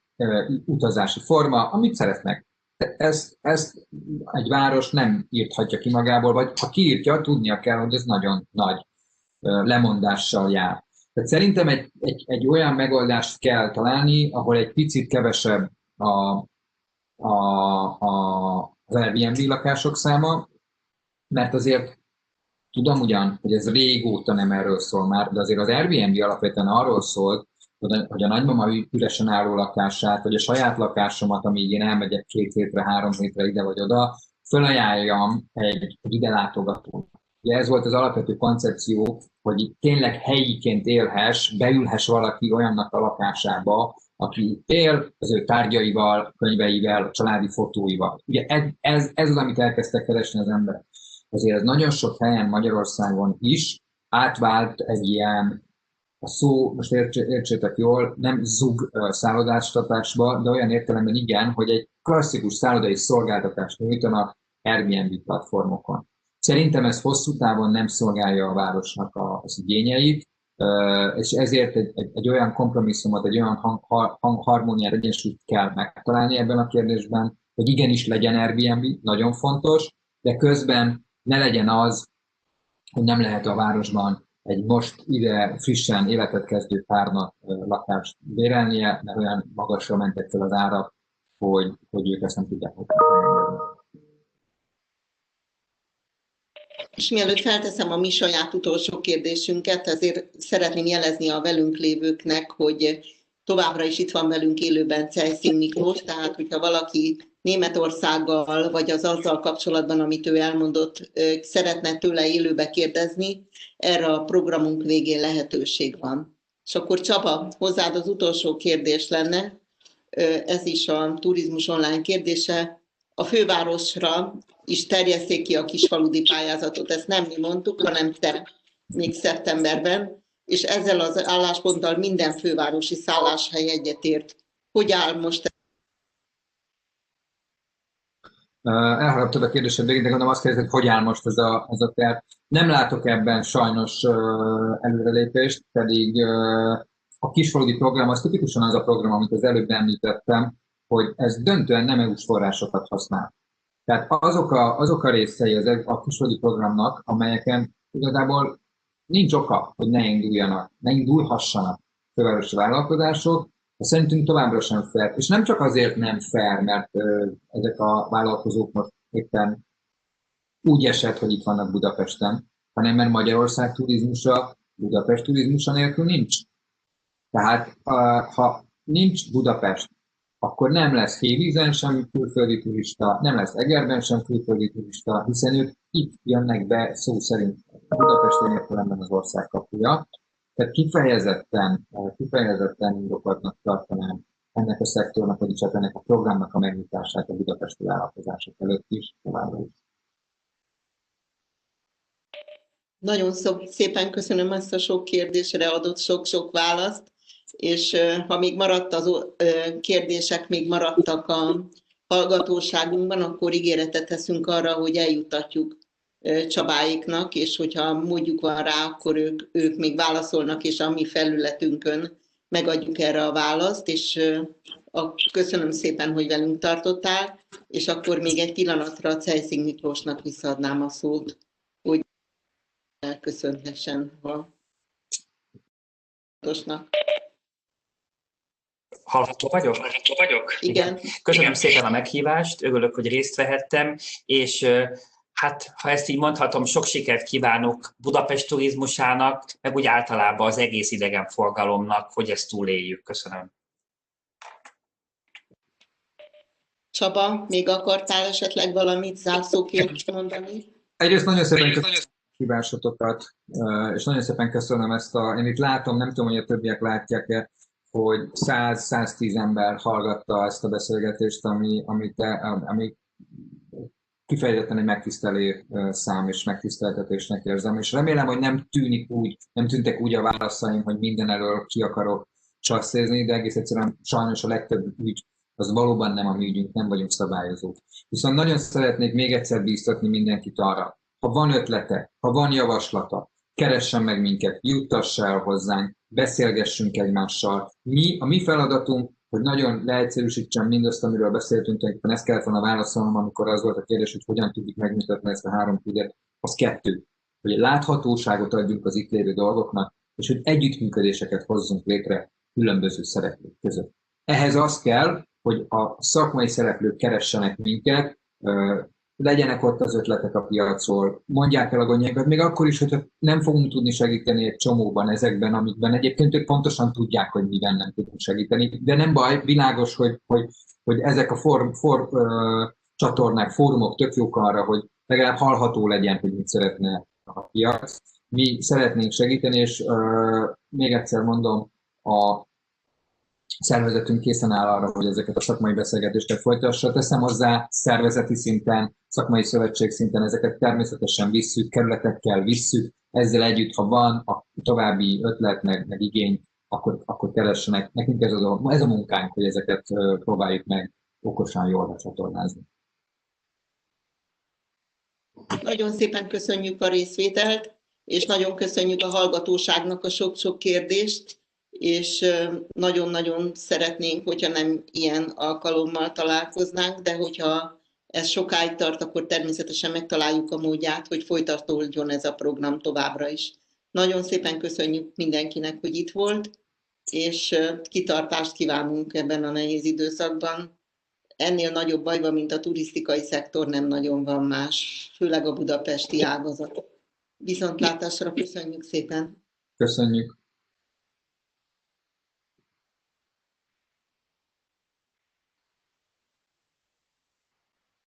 utazási forma, amit szeretnek. Ezt egy város nem írthatja ki magából, vagy ha kiírtja, tudnia kell, hogy ez nagyon nagy lemondással jár. Tehát szerintem egy olyan megoldást kell találni, ahol egy picit kevesebb az Airbnb lakások száma, mert azért tudom ugyan, hogy ez régóta nem erről szól már, de azért az Airbnb alapvetően arról szólt, hogy a nagymama üresen álló lakását, vagy a saját lakásomat, amíg én elmegyek 2 hétre, 3 hétre ide vagy oda, felajánljam egy ide látogatónak. Ugye ez volt az alapvető koncepció, hogy tényleg helyiként élhess, beülhess valaki olyannak a lakásába, aki él az ő tárgyaival, könyveivel, családi fotóival. Ugye ez az, amit elkezdtek keresni az emberek. Azért ez nagyon sok helyen Magyarországon is átvált egy ilyen, a szó, most értsétek jól, nem zug szállodástatásba, de olyan értelemben igen, hogy egy klasszikus szállodai szolgáltatást nyújtanak Airbnb platformokon. Szerintem ez hosszú távon nem szolgálja a városnak az igényeit, és ezért egy olyan kompromisszumot, egy olyan harmóniát, egyensúlyt kell megtalálni ebben a kérdésben, hogy igenis legyen Airbnb, nagyon fontos, de közben ne legyen az, hogy nem lehet a városban egy most ide frissen életet kezdő párnak lakást bérelnie, mert olyan magasra mentek fel az árak, hogy ők ezt nem tudják. És mielőtt felteszem a mi saját utolsó kérdésünket, ezért szeretném jelezni a velünk lévőknek, hogy továbbra is itt van velünk élőben Cejszín Miklós, tehát hogyha valaki Németországgal, vagy az azzal kapcsolatban, amit ő elmondott, szeretne tőle élőbe kérdezni, erre a programunk végén lehetőség van. És akkor Csaba, hozzád az utolsó kérdés lenne, ez is a Turizmus Online kérdése, a fővárosra is terjesszék ki a kisfaludi pályázatot, ezt nem mi mondtuk, hanem te még szeptemberben, és ezzel az állásponttal minden fővárosi szálláshely egyetért. Hogy áll most? Elharaptad a kérdésed végén, de gondolom azt kérdezed, hogy áll most ez a terv. Nem látok ebben sajnos előrelépést, pedig a kisfaludi program az tipikusan az a program, amit az előbb említettem, hogy ez döntően nem EU-s forrásokat használ. Tehát azok a részei a kisfaludi programnak, amelyeken igazából nincs oka, hogy ne indulhassanak fővárosi vállalkozások, de szerintünk továbbra sem fair. És nem csak azért nem fair, mert ezek a vállalkozók most éppen úgy esett, hogy itt vannak Budapesten, hanem mert Magyarország turizmusa Budapest turizmusa nélkül nincs. Tehát ha nincs Budapest, akkor nem lesz Hévízen sem külföldi turista, nem lesz Egerben sem külföldi turista, hiszen ők itt jönnek be szó szerint Budapesten értelemben az ország kapuja. Tehát kifejezetten indokoltnak tartanám ennek a szektornak, vagyis ennek a programnak a megnyitását a budapesti vállalkozások előtt is továbbra is. Nagyon szépen köszönöm ezt a sok kérdésre adott sok-sok választ, és ha még maradt az kérdések, még maradtak a hallgatóságunkban, akkor ígéretet teszünk arra, hogy eljuttatjuk Csabáiknak, és hogyha módjuk van rá, akkor ők még válaszolnak, és a mi felületünkön megadjuk erre a választ, és köszönöm szépen, hogy velünk tartottál, és akkor még egy pillanatra Ceissig Miklósnak visszaadnám a szót, hogy elköszönhessen a tosnak. Hallható vagyok? Igen. Köszönöm szépen a meghívást, örülök, hogy részt vehettem, és hát, ha ezt így mondhatom, sok sikert kívánok Budapest turizmusának, meg úgy általában az egész idegenforgalomnak, hogy ezt túléljük. Köszönöm. Csaba, még akartál esetleg valamit zárszóként mondani? Egyrészt nagyon szépen köszönöm a hívásotokat, és nagyon szépen köszönöm ezt én itt látom, nem tudom, hogy a többiek látják-e, hogy 100-110 ember hallgatta ezt a beszélgetést, ami kifejezetten egy megtisztelő szám és megtiszteltetésnek érzem, és remélem, hogy nem tűntek úgy a válaszaim, hogy minden elől ki akarok csasszézni, de egész egyszerűen sajnos a legtöbb ügy az valóban nem a mi ügyünk, nem vagyunk szabályozók. Viszont nagyon szeretnék még egyszer bíztatni mindenkit arra, ha van ötlete, ha van javaslata, keressen meg minket, juttassa el hozzánk, beszélgessünk egymással. A mi feladatunk, hogy nagyon leegyszerűsítsem mindazt, amiről beszéltünk, tulajdonképpen ezt kellett volna válaszolnom, amikor az volt a kérdés, hogy hogyan tudjuk megmutatni ezt a 3 tudat, az 2. Hogy láthatóságot adjunk az itt lévő dolgoknak, és hogy együttműködéseket hozzunk létre különböző szereplők között. Ehhez az kell, hogy a szakmai szereplők keressenek minket, legyenek ott az ötletek a piacról, mondják el a gondjaikat, még akkor is, hogyha nem fogunk tudni segíteni egy csomóban ezekben, amikben egyébként ők pontosan tudják, hogy miben nem tudunk segíteni, de nem baj, világos, hogy ezek a csatornák, fórumok tök jók arra, hogy legalább hallható legyen, hogy mit szeretne a piac. Mi szeretnénk segíteni, és még egyszer mondom, a szervezetünk készen áll arra, hogy ezeket a szakmai beszélgetéseket folytassa. Teszem hozzá, szervezeti szinten, szakmai szövetség szinten ezeket természetesen visszük, kerületekkel visszük. Ezzel együtt, ha van a további ötlet, meg igény, akkor keressenek. Nekünk ez a munkánk, hogy ezeket próbáljuk meg okosan jól becsatornázni. Nagyon szépen köszönjük a részvételt, és nagyon köszönjük a hallgatóságnak a sok-sok kérdést, és nagyon-nagyon szeretnénk, hogyha nem ilyen alkalommal találkoznánk, de hogyha ez sokáig tart, akkor természetesen megtaláljuk a módját, hogy folytatódjon ez a program továbbra is. Nagyon szépen köszönjük mindenkinek, hogy itt volt, és kitartást kívánunk ebben a nehéz időszakban. Ennél nagyobb bajban, mint a turisztikai szektor, nem nagyon van más, főleg a budapesti ágazat. Viszontlátásra köszönjük szépen! Köszönjük!